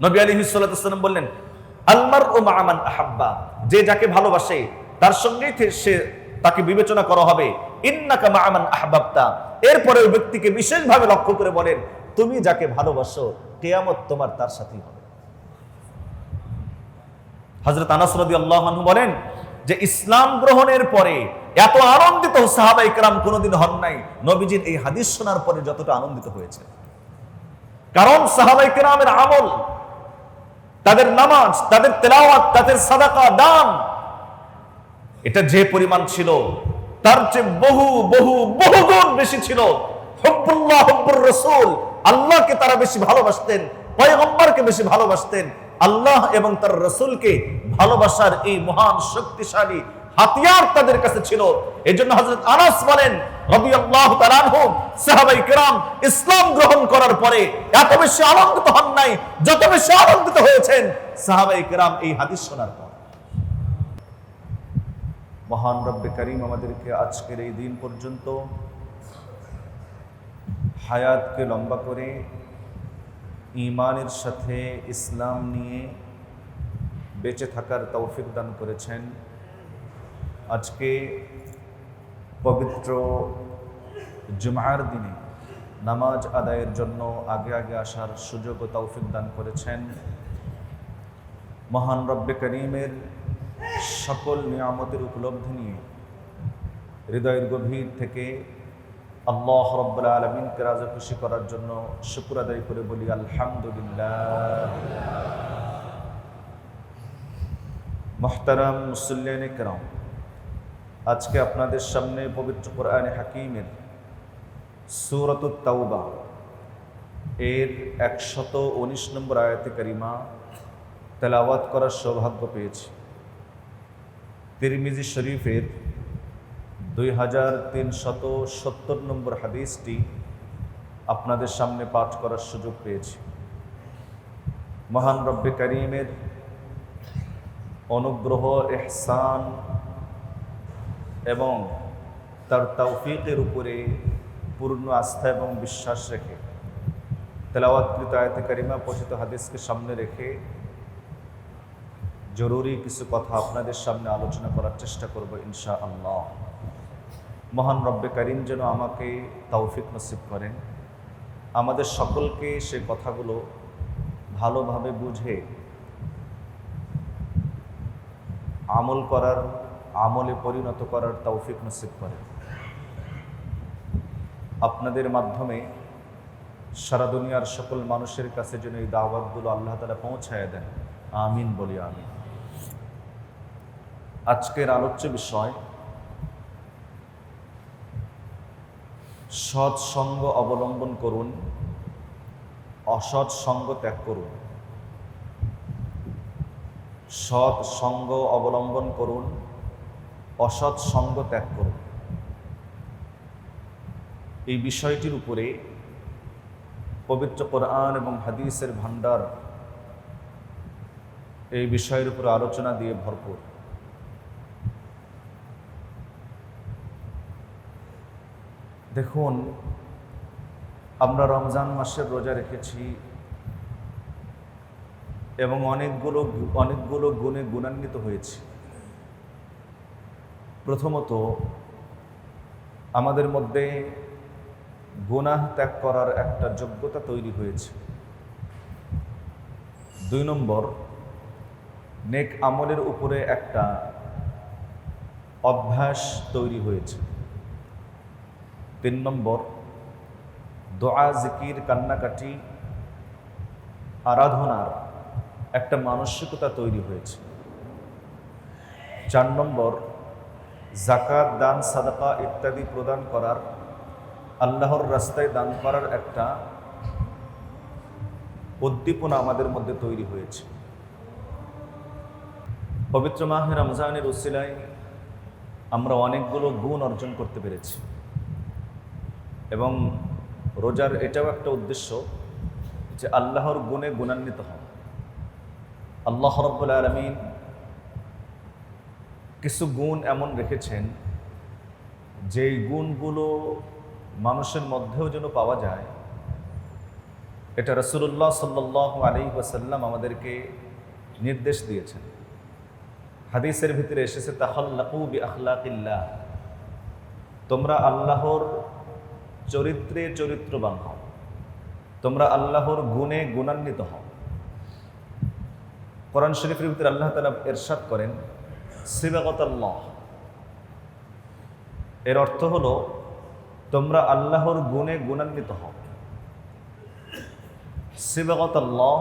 নবী আলাইহিস সালাতু ওয়াস সালাম বললেন, আল মারউ মা মান আহাব্বা, যে যাকে ভালোবাসে তার সঙ্গেই সে তাকে বিবেচনা করা হবে। ইন্নাকা মা মান আহবাবতা, এরপরে ওই ব্যক্তিকে বিশেষভাবে লক্ষ্য করে বলেন, তুমি যাকে ভালোবাসো কিয়ামত তোমার তার সাথেই হবে। হযরত আনাস রাদিয়াল্লাহু আনহু বলেন যে ইসলাম গ্রহণের পরে এত আনন্দিত সাহাবায়ে কেরাম কোনোদিন হন নাই নবীজির এই হাদিস শোনার পরে যতটা আনন্দিত হয়েছে। কারণ সাহাবায়ে কেরামের আমল, তাদের নামাজ, তাদের তেলাওয়াত, তাদের সাদাকা, দান, এটা যে পরিমাণ ছিল তার চেয়ে বহু বহু বহু গুণ বেশি ছিল হুব্বুল্লাহ হুব্বুর রাসূল। আল্লাহকে তারা বেশি ভালোবাসতেন, পয়গম্বরকে বেশি ভালোবাসতেন। আল্লাহ এবং তার রাসূলকে ভালোবাসার এই মহান শক্তিশালী হাতিয়ার তাদের কাছে ছিল। এজন্য হযরত আনাস বলেন রাদিয়াল্লাহু তাআলা আনহু, সাহাবায়ে কেরাম ইসলাম গ্রহণ করার পরে এত বেশি আনন্দিত হন নাই যত বেশি আনন্দিত হয়েছেন সাহাবায়ে কেরাম এই হাদিস শোনার পর। মহান রব্বে কারীম আমাদেরকে আজকের এই দিন পর্যন্ত হায়াতকে লম্বা করে ঈমানের সাথে ইসলাম নিয়ে বেঁচে থাকার তৌফিক দান করেছেন। আজকে পবিত্র জুমার দিনে নামাজ আদায়ের জন্য আগে আগে আসার সুযোগ ও তৌফিক দান করেছেন। মহান রব্বে কারীমের সকল নিয়ামতের উপলব্ধি নিয়ে হৃদয়ের গভীর থেকে আল্লাহ রাব্বুল আলামিনকে রাজি খুশি করার জন্য শুকর আদায় করে বলি আলহামদুলিল্লাহ। মুহতারাম মুসল্লিয়ানে কেরাম, আজকে আপনাদের সামনে পবিত্র কোরআনে হাকিমের সূরাতুত তাওবা এর 119 নম্বর আয়াতে কারিমা তেলাওয়াত করার সৌভাগ্য পেয়েছি। তিরমিজি শরীফের 2370 নম্বর হাদিসটি আপনাদের সামনে পাঠ করার সুযোগ পেয়েছি। মহান রব্বে কারীমের অনুগ্রহ, ইহসান এবং তার তৌফিকের উপরে পূর্ণ আস্থা এবং বিশ্বাস রেখে তেলাওয়াতকৃত আয়াতে কারিমা পঠিত হাদিসকে সামনে রেখে জরুরি কিছু কথা আপনাদের সামনে আলোচনা করার চেষ্টা করব ইনশাআল্লাহ। মহান রব্বে কারীম যেন আমাকে তৌফিক নসিব করেন, আমাদের সকলকে সেই কথাগুলো ভালোভাবে বুঝে আমল করার, আমলে পরিণত করার তৌফিক নসিব করেন। আপনাদের মাধ্যমে সারা দুনিয়ার সকল মানুষের কাছে যেন এই দাওয়াতগুলো আল্লাহ তাআলা পৌঁছায় দেন, আমিন বলি আমিন। আজকের আলোচ্য বিষয় সৎ সঙ্গ অবলম্বন করুন, অসৎ সঙ্গ ত্যাগ করুন। সৎ সঙ্গ অবলম্বন করুন, অসৎ সঙ্গ ত্যাগ করুন। এই বিষয়টির উপরে পবিত্র কোরআন এবং হাদিসের ভান্ডার এই বিষয়ের উপরে আলোচনা দিয়ে ভরপুর। দেখুন, আমরা রমজান মাসের রোজা রেখেছি এবং অনেকগুলো গুণে গুণান্বিত হয়েছি। প্রথমত, আমাদের মধ্যে গুনাহ ত্যাগ করার একটা যোগ্যতা তৈরি হয়েছে। 2 নম্বর, নেক আমলের উপরে একটা অভ্যাস তৈরি হয়েছে। 3 নম্বর, দোয়া, জিকির, কান্নাকাটি, আরাধনার একটা মানসিকতা তৈরি হয়েছে। 4 নম্বর, যাকাত, দান, সাদাকা ইত্যাদি প্রদান করার, আল্লাহর রাস্তায় দান করার একটা উদ্দীপনা আমাদের মধ্যে তৈরি হয়েছে। পবিত্র মাহে রমজানের উসিলায় আমরা অনেকগুলো গুণ অর্জন করতে পেরেছি এবং রোজার এটাও একটা উদ্দেশ্য যে আল্লাহর গুণে গুণান্বিত হন। আল্লাহ রাব্বুল আলামিন কিছু গুণ এমন রেখেছেন যেই গুণগুলো মানুষের মধ্যেও যেন পাওয়া যায় এটা রাসূলুল্লাহ সাল্লাল্লাহু আলাইহি ওয়াসাল্লাম আমাদেরকে নির্দেশ দিয়েছেন। হাদিসের ভিতরে এসেছে তাখাল্লাকু বিআখলাকিল্লাহ, তোমরা আল্লাহর চরিত্রে চরিত্রবান হও, তোমরা আল্লাহর গুণে গুণান্বিত হও। কোরআন শরীফের ভিতরে আল্লাহ তাআলা ইরশাদ করেন সিবাগাতাল্লাহ, এর অর্থ হলো তোমরা আল্লাহর গুণে গুণান্বিত হও। সিবাগাতাল্লাহ,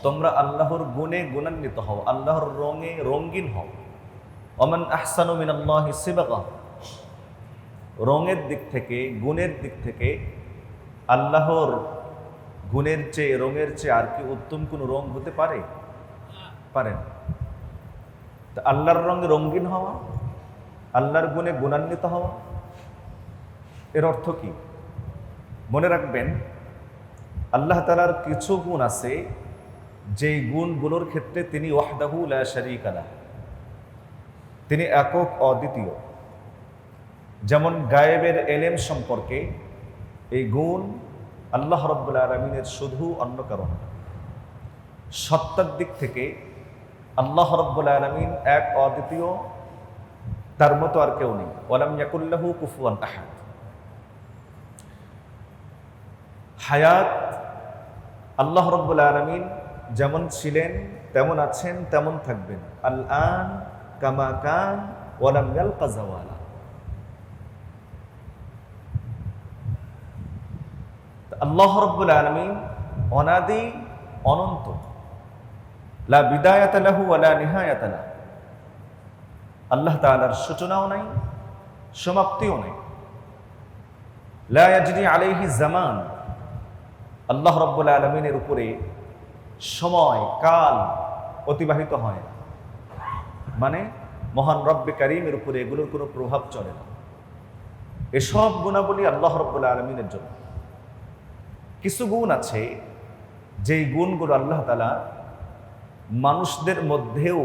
তোমরা আল্লাহর গুণে গুণান্বিত হও, আল্লাহর রঙে রঙিন হও। ওমান আহসানু মিনাল্লাহি সিবাগা, রঙের দিক থেকে গুণের দিক থেকে আল্লাহর গুণের চেয়ে রঙের চেয়ে আর কি উত্তম কোনো রং হতে পারে? পারেন। তা আল্লাহর রঙে রঙিন হওয়া, আল্লাহর গুণে গুণান্বিত হওয়া, এর অর্থ কি? মনে রাখবেন, আল্লাহ তাআলার কিছু গুণ আছে যেই গুণগুলোর ক্ষেত্রে তিনি ওয়াহদাহু লা শারীকা লাহ, তিনি একক অদ্বিতীয়। যেমন গায়েবের এলেম সম্পর্কে এই গুণ আল্লাহ রাব্বুল আলামিনের শুধু, অন্য কারণ। সত্তার দিক থেকে আল্লাহ রাব্বুল আলামিন এক অদ্বিতীয়, তার মতো আর কেউ নেই। ওয়ালাম ইয়াকুল লাহু কুফুয়ান আহাদ। হায়াত, আল্লাহ রাব্বুল আলামিন যেমন ছিলেন তেমন আছেন তেমন থাকবেন। আল আন কামা কান ওয়ালাম ইয়ালকা জাওয়ালা। আল্লাহ রাব্বুল আলামিন অনাদি অনন্ত, লা বিদায়াতা লাহু ওয়ালা নিহায়াতা লাহু। আল্লাহ তাআলার সূচনাও নাই, সমাপ্তিও নাই। লা ইয়াজরি আলাইহি জামান, আল্লাহ রাব্বুল আলামিনের উপরে সময় কাল অতিবাহিত হয় না, মানে মহান রব্বে কারীমের উপরে এগুলোর কোনো প্রভাব চলে না। এসব গুণাবলী আল্লাহ রাব্বুল আলামিনের জন্য। কিছু গুণ আছে যেই গুণগুলো আল্লাহ তাআলা মানুষদের মধ্যেও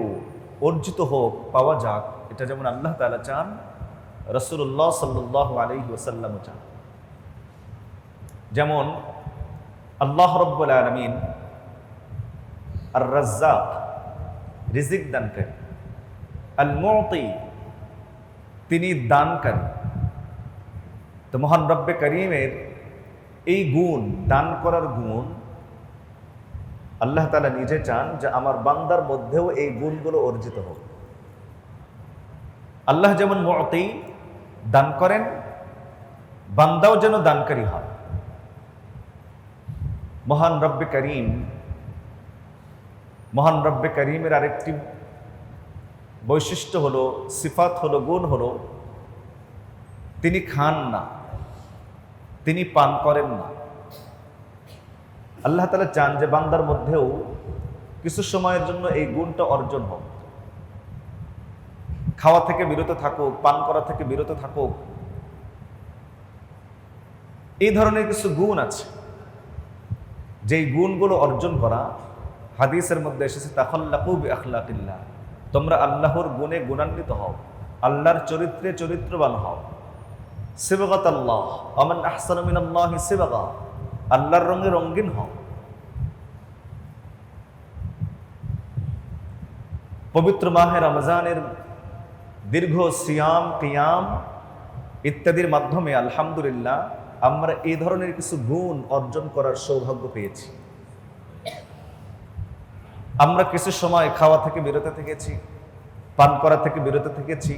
অর্জিত হোক, পাওয়া যাক, এটা যেমন আল্লাহ তাআলা চান, রাসূলুল্লাহ সাল্লাল্লাহু আলাইহি ওয়াসাল্লামও চান। যেমন আল্লাহ রাব্বুল আলামিন আর রাজ্জাক, রিজিক দানকারী, আল মুতি, তিনি দানকারী। তো মহান রব্বে কারীমের এই গুণ, দান করার গুণ, আল্লাহ তাআলা নিজে চান যে আমার বান্দার মধ্যেও এই গুণগুলো অর্জিত হোক। আল্লাহ যেমন মুতি, দান করেন, বান্দাও যেন দানকারী হয়। মহান রব্বে কারীমের আরেকটি বৈশিষ্ট্য হলো, সিফাত হলো, গুণ হলো, তিনি খান না, তিনি পান করেন না। আল্লাহ তাআলা চান যে বান্দার মধ্যেও কিছু সময়ের জন্য এই গুণটা অর্জন হোক, খাওয়া থেকে বিরত থাকুক, পান করা থেকে বিরত থাকুক। এই ধরনের কিছু গুণ আছে, যেই গুণগুলো অর্জন করা হাদিসের মধ্যে এসেছে তাখাল্লাকু বিআখলাকিল্লাহ, তোমরা আল্লাহর গুণে গুণান্বিত হও, আল্লাহর চরিত্রে চরিত্রবান হও। সিবাগাতাল্লাহ, ওমান আহসানু মিনাল্লাহি সিবাগা, আল্লাহর রঙে রঙিন হও। পবিত্র মাহে রমজানের দীর্ঘ সিয়াম, কিয়াম ইত্যাদির মাধ্যমে আলহামদুলিল্লাহ আমরা এই ধরনের কিছু গুণ অর্জন করার সৌভাগ্য পেয়েছি। আমরা কিছু সময় খাওয়া থেকে বিরত থেকেছি, পান করা থেকে বিরত থেকেছি,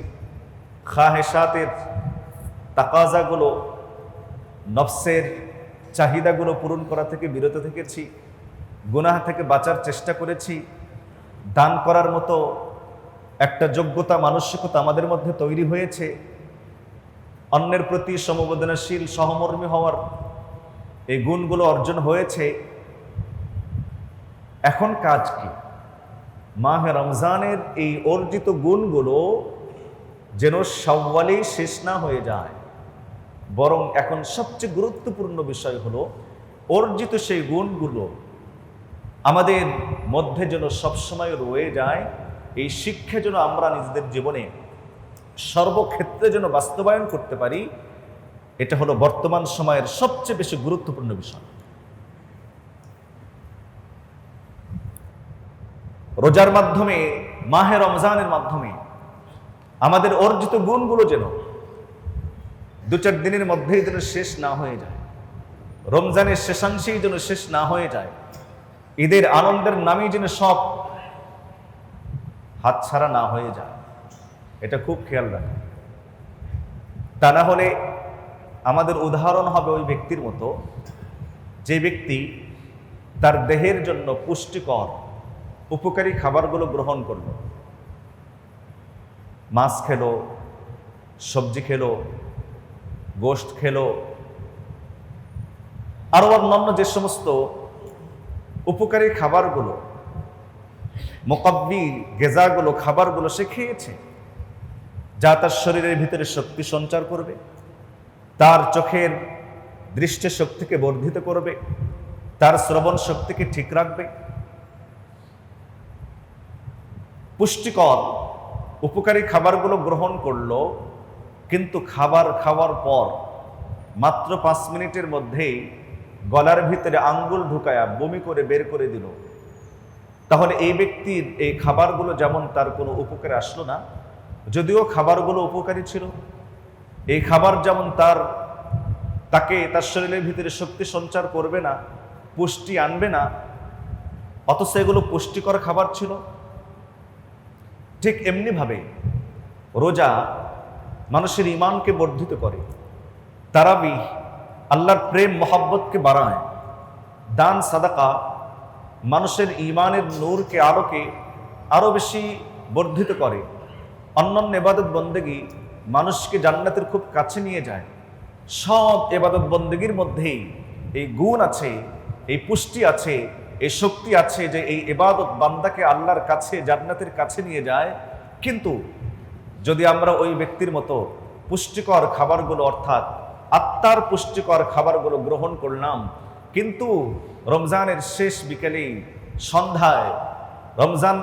খাহেসাতের তাকাজাগুলো, নফসের চাহিদাগুলো পূরণ করা থেকে বিরত থেকেছি, গুনাহ থেকে বাঁচার চেষ্টা করেছি। দান করার মতো একটা যোগ্যতা, মানসিকতা আমাদের মধ্যে তৈরি হয়েছে। অন্যের প্রতি সমবেদনশীল, সহমর্মী হওয়ার এই গুণগুলো অর্জন হয়েছে। এখন কাজ কি? মাহে রমজানের এই অর্জিত গুণগুলো যেন শাওয়ালেই শেষ না হয়ে যায়, বরং এখন সবচেয়ে গুরুত্বপূর্ণ বিষয় হলো অর্জিত সেই গুণগুলো আমাদের মধ্যে যেন সবসময় রয়ে যায়। এই শিক্ষা যেন আমরা নিজেদের জীবনে সর্বক্ষেত্রে যেন বাস্তবায়ন করতে পারি, এটা হলো বর্তমান সময়ের সবচেয়ে বেশি গুরুত্বপূর্ণ বিষয়। রোজার মাধ্যমে, মাহে রমজানের মাধ্যমে আমাদের অর্জিত গুণগুলো যেন 2-4 দিনের মধ্যেই যেন শেষ না হয়ে যায়, রমজানের শেষাংশেই যেন শেষ না হয়ে যায়, ঈদের আনন্দের নামেই যেন সব হাতছাড়া না হয়ে যায়, এটা খুব খেয়াল রাখা। তা না হলে আমাদের উদাহরণ হবে ওই ব্যক্তির মতো, যে ব্যক্তি তার দেহের জন্য পুষ্টিকর উপকারী খাবারগুলো গ্রহণ করলো, মাছ খেলো, সবজি খেলো, গোশত খেলো, আরো অন্যান্য যে সমস্ত উপকারী খাবারগুলো, মুকাব্বি গেজাগুলো, খাবারগুলো সে খেয়েছে, যা তার শরীরের ভিতরে শক্তি সঞ্চার করবে, তার চোখের দৃষ্টি শক্তিকে বর্ধিত করবে, তার শ্রবণ শক্তিকে ঠিক রাখবে। পুষ্টিকর উপকারী খাবারগুলো গ্রহণ করলো, কিন্তু খাবার খাওয়ার পর মাত্র 5 মিনিটের মধ্যেই গলার ভিতরে আঙ্গুল ঢুকায়া বমি করে বের করে দিল, তাহলে এই ব্যক্তির এই খাবারগুলো যেমন তার কোনো উপকারে আসলো না, যদিও খাবারগুলো উপকারী ছিল, এই খাবার যেমন তাকে তার শরীরের ভিতরে শক্তি সঞ্চার করবে না, পুষ্টি আনবে না, অথচ এগুলো পুষ্টিকর খাবার ছিল। ঠিক এমনিভাবে রোজা মানুষের ঈমানকে বর্ধিত করে, তারাবিহ আল্লাহর প্রেম মহব্বতকে বাড়ায়, দান সাদাকা মানুষের ঈমানের নূরকে, আলোকে আরো বেশি বর্ধিত করে, অন্যান্য ইবাদত বন্দেগী মানুষকে জান্নাতের খুব কাছে নিয়ে যায়। সব ইবাদত বন্দেগীর মধ্যেই এই গুণ আছে, এই পুষ্টি আছে, এই শক্তি আছে যে এই ইবাদত বান্দাকে আল্লাহর কাছে, জান্নাতের কাছে নিয়ে যায়। কিন্তু যদি আমরা ওই ব্যক্তির মতো পুষ্টিকর খাবারগুলো, অর্থাৎ আত্মার পুষ্টিকর খাবারগুলো গ্রহণ করলাম, কিন্তু রমজানের শেষ বিকেলেই, সন্ধ্যায়, রমজান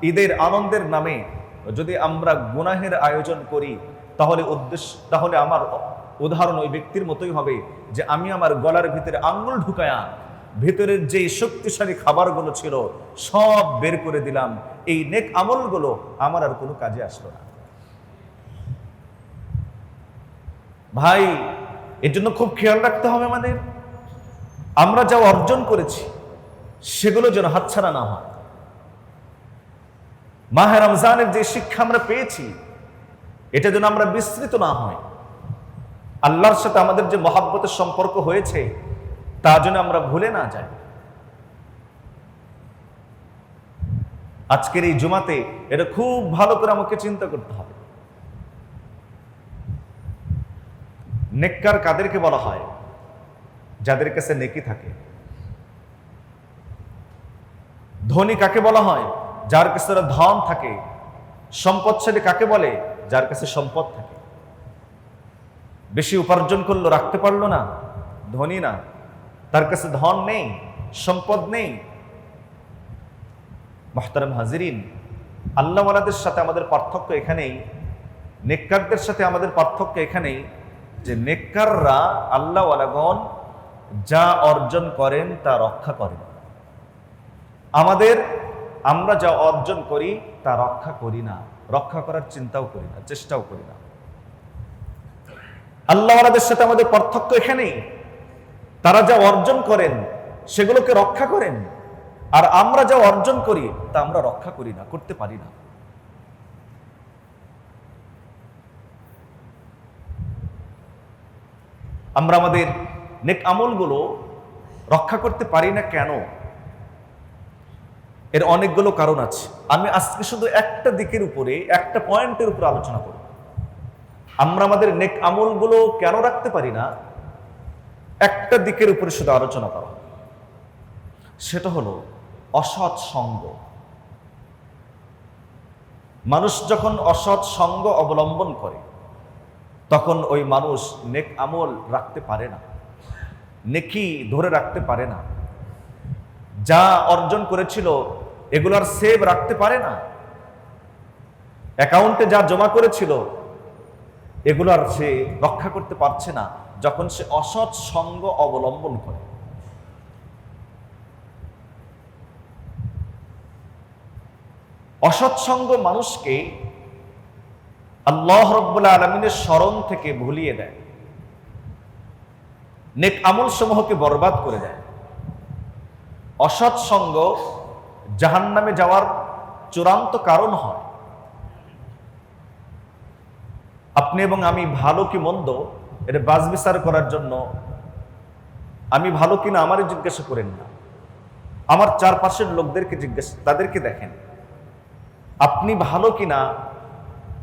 ঈদের আনন্দের নামে যদি আমরা গুনাহের আয়োজন করি, তাহলে আমার উদাহরণ ওই ব্যক্তির মতোই হবে যে আমি আমার গলার ভিতরে আঙ্গুল ঢুকায়া ভিতরের যে শক্তিশালী খাবারগুলো ছিল সব বের করে দিলাম, এই নেক আমলগুলো আমার আর কোনো কাজে আসলো না। ভাই, এর জন্য খুব খেয়াল রাখতে হবে আমাদের, আমরা যা অর্জন করেছি সেগুলো যেন হাতছাড়া না হয়। মাহে রমজানের যে শিক্ষা আমরা পেয়েছি এটা যেন আমরা বিস্মৃত না হয়। আল্লাহর সাথে আমাদের যে মহাব্বতের সম্পর্ক হয়েছে তা যেন আমরা ভুলে না যাই। আজকের এই জুমাতে এটা খুব ভালো করে আমাকে চিন্তা করতে হবে। নেককার কাদেরকে বলা হয়? যাদের কাছে নেকি থাকে। ধনী কাকে বলা হয়? যার কাছে ধন থাকে। সম্পদশালী কাকে বলে? যার কাছে সম্পদ থাকে। বেশি উপার্জন করলো, রাখতে পারলো না, ধনী না, তার কাছে ধন নেই, সম্পদ নেই। মুহতারাম হাজিরিন, আল্লাহওয়ালাদের সাথে আমাদের পার্থক্য এখানেই, নেককারদের সাথে আমাদের পার্থক্য এখানেই যে নেককাররা, আল্লাহওয়ালাগণ যা অর্জন করেন তা রক্ষা করেন। আমরা যা অর্জন করি তা রক্ষা করি না, রক্ষা করার চিন্তাও করি না, চেষ্টাও করি না। আল্লাহওয়ালাদের সাথে আমাদের পার্থক্য এখানেই, তারা যা অর্জন করেন সেগুলোকে রক্ষা করেন, আর আমরা যা অর্জন করি তা আমরা রক্ষা করি না, করতে পারি না। আমরা আমাদের নেক আমলগুলো রক্ষা করতে পারি না কেন? এর অনেকগুলো কারণ আছে। আমি আজকে শুধু একটা দিকের উপরে, একটা পয়েন্টের উপরে আলোচনা করব। আমরা আমাদের নেক আমলগুলো কেন রাখতে পারি না, একটা দিকের উপরে শুধু আলোচনা করা। সেটা হলো অসৎ সঙ্গ। মানুষ যখন অসৎ সঙ্গ অবলম্বন করে তখন ওই মানুষ নেক আমল রাখতে পারে না, নেকি ধরে রাখতে পারে না, যা অর্জন করেছিল এগুলার সেভ রাখতে পারে না, অ্যাকাউন্টে যা জমা করেছিল এগুলার সে রক্ষা করতে পারছে না যখন সে অসৎ সঙ্গ অবলম্বন করে। অসৎসঙ্গ মানুষকে আল্লাহ রাব্বুল আলামিনের স্মরণ থেকে ভুলিয়ে দেয়, নেক আমল সমূহকে বরবাদ করে দেয়। অসৎসঙ্গ জাহান্নামে যাওয়ার চূড়ান্ত কারণ হয়। আপনি এবং আমি ভালো কি মন্দ এটা বাছবিচার করার জন্য আমি ভালো কিনা আমারই জিজ্ঞাসা করেন না, আমার চারপাশের লোকদেরকে তাদেরকে দেখেন। আপনি ভালো কিনা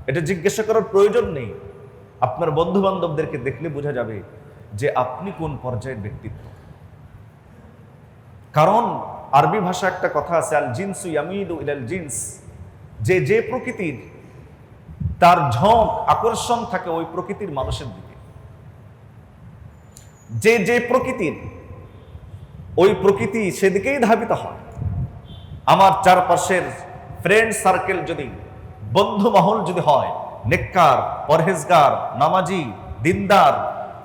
এটা জিজ্ঞাসা করার প্রয়োজন নেই। আপনার বন্ধু বান্ধবদেরকে দেখলে বোঝা যাবে যে আপনি কোন পর্যায়ের ব্যক্তিত্ব। কারণ আরবি ভাষা একটা কথা আছে, আল জিনসু ইয়ামিলু ইলাল জিনস, যে প্রকৃতির তার ঝোঁক আকর্ষণ থাকে ওই প্রকৃতির মানুষের দিকে, যে প্রকৃতির ওই প্রকৃতি সেদিকেই ধাবিত হয়। আমার চারপাশের ফ্রেন্ড সার্কেল যদি, বন্ধু মহল যদি হয় নেককার, পরহেজগার, নামাজি, দিনদার,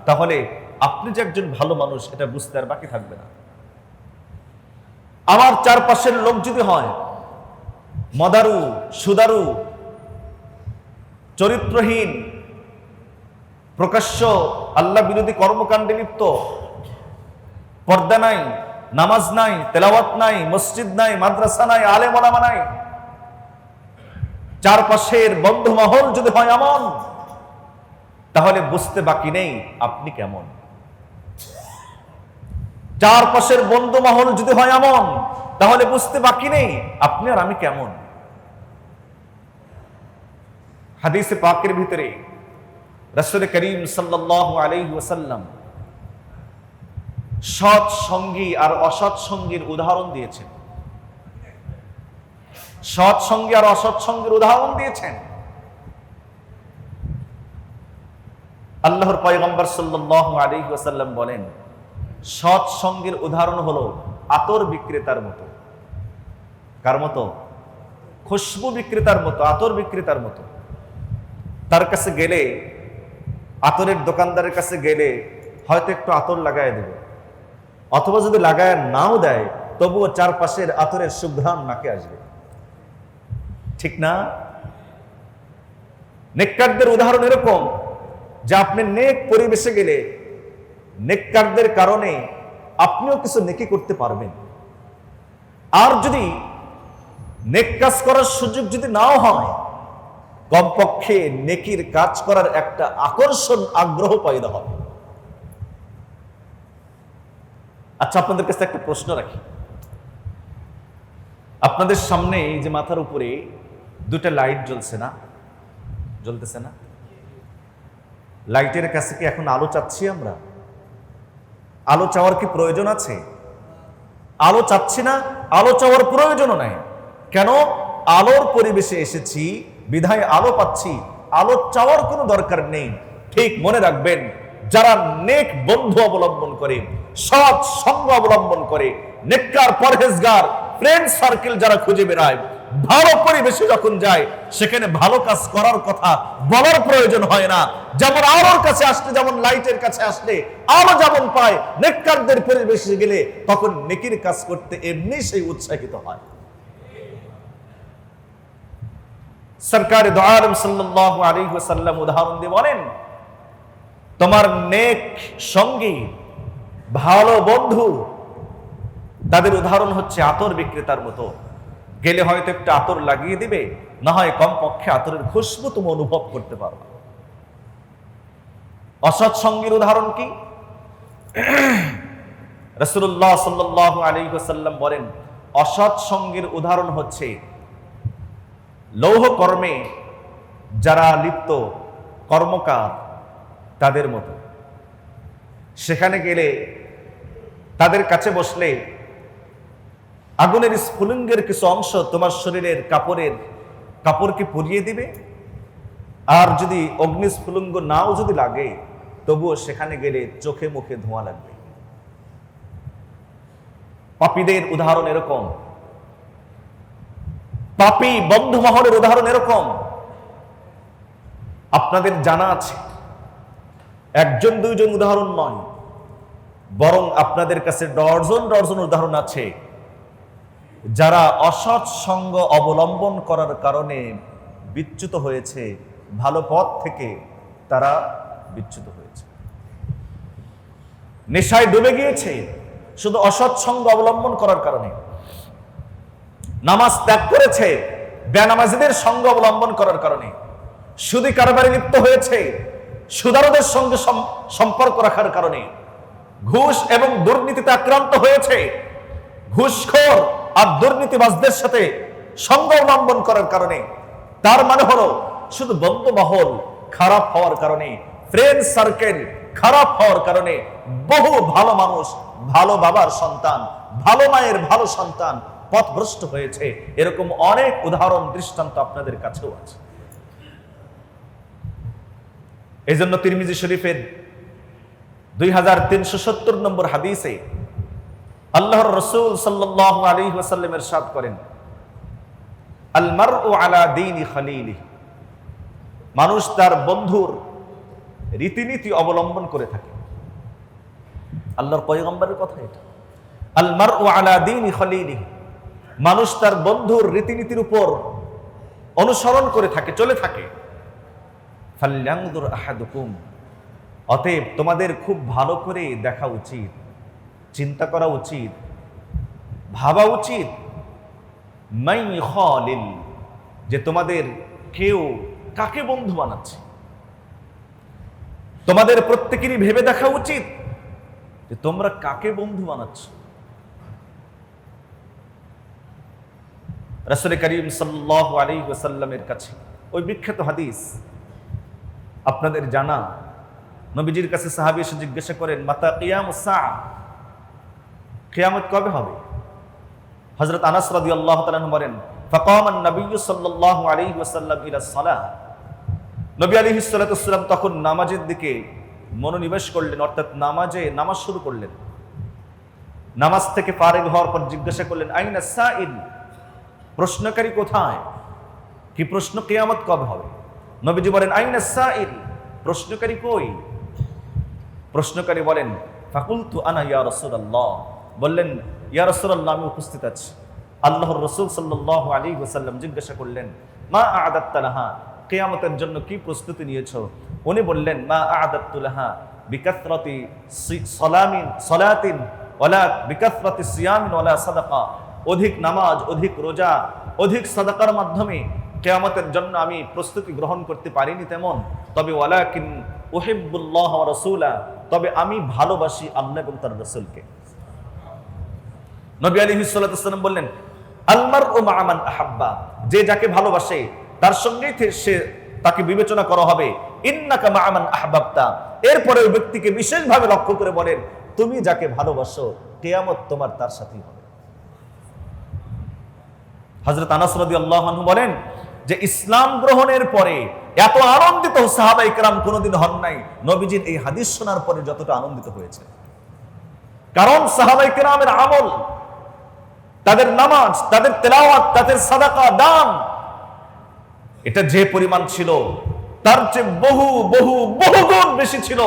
তাহলে আপনি যে একজন ভালো মানুষ এটা বুঝতে আর বাকি থাকবে না। আমার চারপাশের লোক যদি হয় মদারু, সুদারু, চরিত্রহীন, প্রকাশ্য আল্লাহ বিরোধী কর্মকাণ্ডে লিপ্ত, পর্দা নাই, নামাজ নাই, তেলাওয়াত নাই, মসজিদ নাই, মাদ্রাসা নাই, আলেম ওলামা নাই, চারপাশের বন্ধু মহল যদি হয় এমন, তাহলে বুঝতে বাকি নেই আপনি কেমন। চারপাশের বন্ধু মহল যদি হয় এমন, তাহলে বুঝতে বাকি নেই আপনি আর আমি কেমন। হাদিসে পাকের ভিতরে রাসূল করিম সাল্লাল্লাহু আলাইহি ওয়াসাল্লাম সৎ সঙ্গী আর অসৎ সঙ্গীর উদাহরণ দিয়েছেন। সৎ সঙ্গী আর অসৎ সঙ্গীর উদাহরণ দিয়েছেন। আল্লাহর পয়গম্বর সাল্লাল্লাহু আলাইহি ওয়াসাল্লাম বলেন, সৎ সঙ্গীর উদাহরণ হলো আতর বিক্রেতার মতো। কার মতো? খুশবু বিক্রেতার মতো, আতর বিক্রেতার মতো। তার কাছে গেলে, আতরের দোকানদারের কাছে গেলে হয়তো একটু আতর লাগায় দেবে, অথবা যদি লাগায় নাও দেয় তবুও চারপাশের আতরের সুঘ্রাণ নাকে আসবে, ঠিক না? নেককারদের উদাহরণ এরকম যে আপনি নেক পরিবেশে গেলে নেককারদের কারণে আপনিও কিছু নেকি করতে পারবেন। আর যদি নেক কাজ করার সুযোগ যদি নাও হয়, কমপক্ষে নেকির কাজ করার একটা আকর্ষণ, আগ্রহ পয়দা হবে। আচ্ছা, আপনাদের কাছে একটা প্রশ্ন রাখি। আপনাদের সামনে এই যে মাথার উপরে দুটা লাইট জ্বলছে না, জ্বলতেছে না? লাইটের কাছে কি এখন আলো চাচ্ছি আমরা? আলো চাওয়ার কি প্রয়োজন আছে? আলো চাচ্ছি না, আলো চাওয়ার প্রয়োজনও নাই। কেন? আলোর পরিবেশে এসেছি বিধায় আলো পাচ্ছি, আলো চাওয়ার কোনো দরকার নেই। ঠিক মনে রাখবেন, যারা নেক বন্ধু অবলম্বন করে, সৎ সঙ্গ অবলম্বন করে, নেককার পরহেজগার ফ্রেন্ড সার্কেল যারা খুঁজে বেড়ায়, ভালো পরিবেশে যখন যায় সেখানে ভালো কাজ করার কথা বলার প্রয়োজন হয় না। যেমন আলোর কাছে আসলে, যেমন লাইটের কাছে আসলে আলো যেমন পায়, নেককারদের পরিবেশে গেলে তখন নেকির কাজ করতে এমনি সেই উৎসাহিত হয়। সরকারে দো আলম সাল্লাল্লাহু আলাইহি ওয়াসাল্লাম উদাহরণ দিয়ে বলেন, তোমার নেক সঙ্গী, ভালো বন্ধু, তাদের উদাহরণ হচ্ছে আতর বিক্রেতার মতো। গেলে হয়তো একটু আতর লাগিয়ে দিবে, না হয় কমপক্ষে আতরের খুশবু তুমি অনুভব করতে পারো। অসৎ সঙ্গীর উদাহরণ কি? রাসূলুল্লাহ সাল্লাল্লাহু আলাইহি ওয়াসাল্লাম বলেন, অসৎ সঙ্গীর উদাহরণ হচ্ছে লৌহ কর্মে যারা লিপ্ত, কর্মকার, তাদের মতো। সেখানে গেলে, তাদের কাছে বসলে আগুনের স্ফুলিঙ্গের কিছু অংশ তোমার শরীরের কাপড়কে পুড়িয়ে দিবে, আর যদি অগ্নিস্ফুলিঙ্গ নাও যদি লাগে তবুও সেখানে গেলে চোখে মুখে ধোঁয়া লাগবে। পাপীদের উদাহরণ এরকম, পাপী বন্ধু মহলের উদাহরণ এরকম। আপনাদের জানা আছে, একজন দুইজন উদাহরণ নয়, বরং আপনাদের কাছে ডজন ডজন উদাহরণ আছে। যারা অসৎ সঙ্গ অবলম্বন করার কারণে বিচ্যুত হয়েছে, ভালো পথ থেকে তারা বিচ্যুত হয়েছে, নেশায় ডুবে গিয়েছে শুধু অসৎ সঙ্গ অবলম্বন করার কারণে, নামাজ ত্যাগ করেছে বেনামাজিদের সঙ্গ অবলম্বন করার কারণে, সুদী কারবারে লিপ্ত হয়েছে সুদারোদের সঙ্গে সম্পর্ক রাখার কারণে, ঘুষ এবং দুর্নীতিতে আক্রান্ত হয়েছে ঘুষখোর আর দুর্নীতিবাজদের সাথে সঙ্গ অবলম্বন করার কারণে। তার মানে হলো শুধু বন্ধু মহল খারাপ হওয়ার কারণে, ফ্রেন্ড সার্কেল খারাপ হওয়ার কারণে বহু ভালো মানুষ, ভালো বাবার সন্তান, ভালো মায়ের ভালো সন্তান পথভ্রষ্ট হয়েছে। এরকম অনেক উদাহরণ দৃষ্টান্ত আপনাদের কাছেও আছে। এই জন্য তিরমিজি শরীফের 2370 নম্বর হাদিসে আল্লাহর রাসূল সাল্লাল্লাহু আলাইহি ওয়াসাল্লাম ইরশাদ করেন, আল মারউ আলা দীনি খালিলিহি, মানুষ তার বন্ধুর রীতিনীতি অবলম্বন করে থাকে। আল্লাহর পয়গম্বরের কথা এটা। আল মারউ আলা দীনি খালিলিহি, মানুষ তার বন্ধুর রীতিনীতির উপর অনুসরণ করে থাকে, চলে থাকে। ফালয়ানজুর আহাদুকুম, অতএব তোমাদের খুব ভালো করে দেখা উচিত, চিন্তা করা উচিত, ভাবা উচিত, মাই খালিল, যে তোমাদের কেউ কাকে বন্ধু বানাচ্ছে। তোমাদের প্রত্যেকেরই ভেবে দেখা উচিত যে তোমরা কাকে বন্ধু বানাচ্ছ। রাসূল করিম সাল্লাল্লাহু আলাইহি ওয়াসাল্লামের কাছে ওই বিখ্যাত হাদিস আপনাদের জানা, নবীজির কাছে সাহাবী এসে জিজ্ঞাসা করেন, মাতা কিয়ামুস সাআ, কিয়ামত কবে হবে? হযরত আনাস রাদিয়াল্লাহু তাআলা বলেন, ফাকামান নবিয়্যু সাল্লাল্লাহু আলাইহি ওয়াসাল্লাম ইলা সালাহ, নবী আলাইহিস সালাতু ওয়াসসালাম তখন নামাজের দিকে মনোনিবেশ করলেন, অর্থাৎ নামাজ শুরু করলেন। নামাজ থেকে ফারিগ হওয়ার পর জিজ্ঞাসা করলেন, আইনা সাইল, প্রশ্নকারী কোথায়? কি প্রশ্ন? কিয়ামত কবে হবে? নবীজি বলেন, আইনা সাইল, প্রশ্নকারী কই? প্রশ্নকারী বলেন, ফাকুলতু আনা ইয়া রাসূলুল্লাহ, বললেন ইয়া রাসূলুল্লাহ, আমি উপস্থিত আছি। আল্লাহর রাসূল সাল্লাল্লাহু আলাইহি ওয়াসাল্লাম জিজ্ঞাসা করলেন, মা আ'দাত্তা লাহা, কিয়ামতের জন্য কি প্রস্তুতি নিয়েছো? উনি বললেন, মা আ'দাত্তু লাহা বিকাসরাতি সালাতিন ওয়ালা বিকাসরাতি সিয়ামিন ওয়ালা সাদাকা, অধিক নামাজ, অধিক রোজা, অধিক সাদাকার মাধ্যমে কিয়ামতের জন্য আমি প্রস্তুতি গ্রহণ করতে পারিনি তেমন, তবে ওয়ালাকিন উহিব্বুল্লাহ ওয়া রাসূলা, তবে আমি ভালোবাসি আল্লাহ এবং তার রাসূলকে। নবী আলাইহিস সালাতু ওয়াসসালাম বললেন, আল মারউ মা মান আহাব্বা, যে যাকে ভালোবাসে তার সঙ্গেই সে তাকে বিবেচনা করা হবে। ইন্নাকা মা মান আহবাবতা, এরপরে ওই ব্যক্তিকে বিশেষভাবে লক্ষ্য করে বলেন, তুমি যাকে ভালোবাসো কিয়ামত তোমার তার সাথেই হবে। হযরত আনাস রাদিয়াল্লাহু আনহু বলেন যে ইসলাম গ্রহণের পরে এত আনন্দিত সাহাবায়ে কেরাম কোনোদিন হন নাই নবীজির এই হাদিস শোনার পরে যতটা আনন্দিত হয়েছে। কারণ সাহাবায়ে কেরামের আমল, তাদের নামাজ, তাদের তেলাওয়াত, তাদের সাদাকা, দান, এটা যে পরিমাণ ছিল তার চেয়ে বহু বহু বহু গুণ বেশি ছিল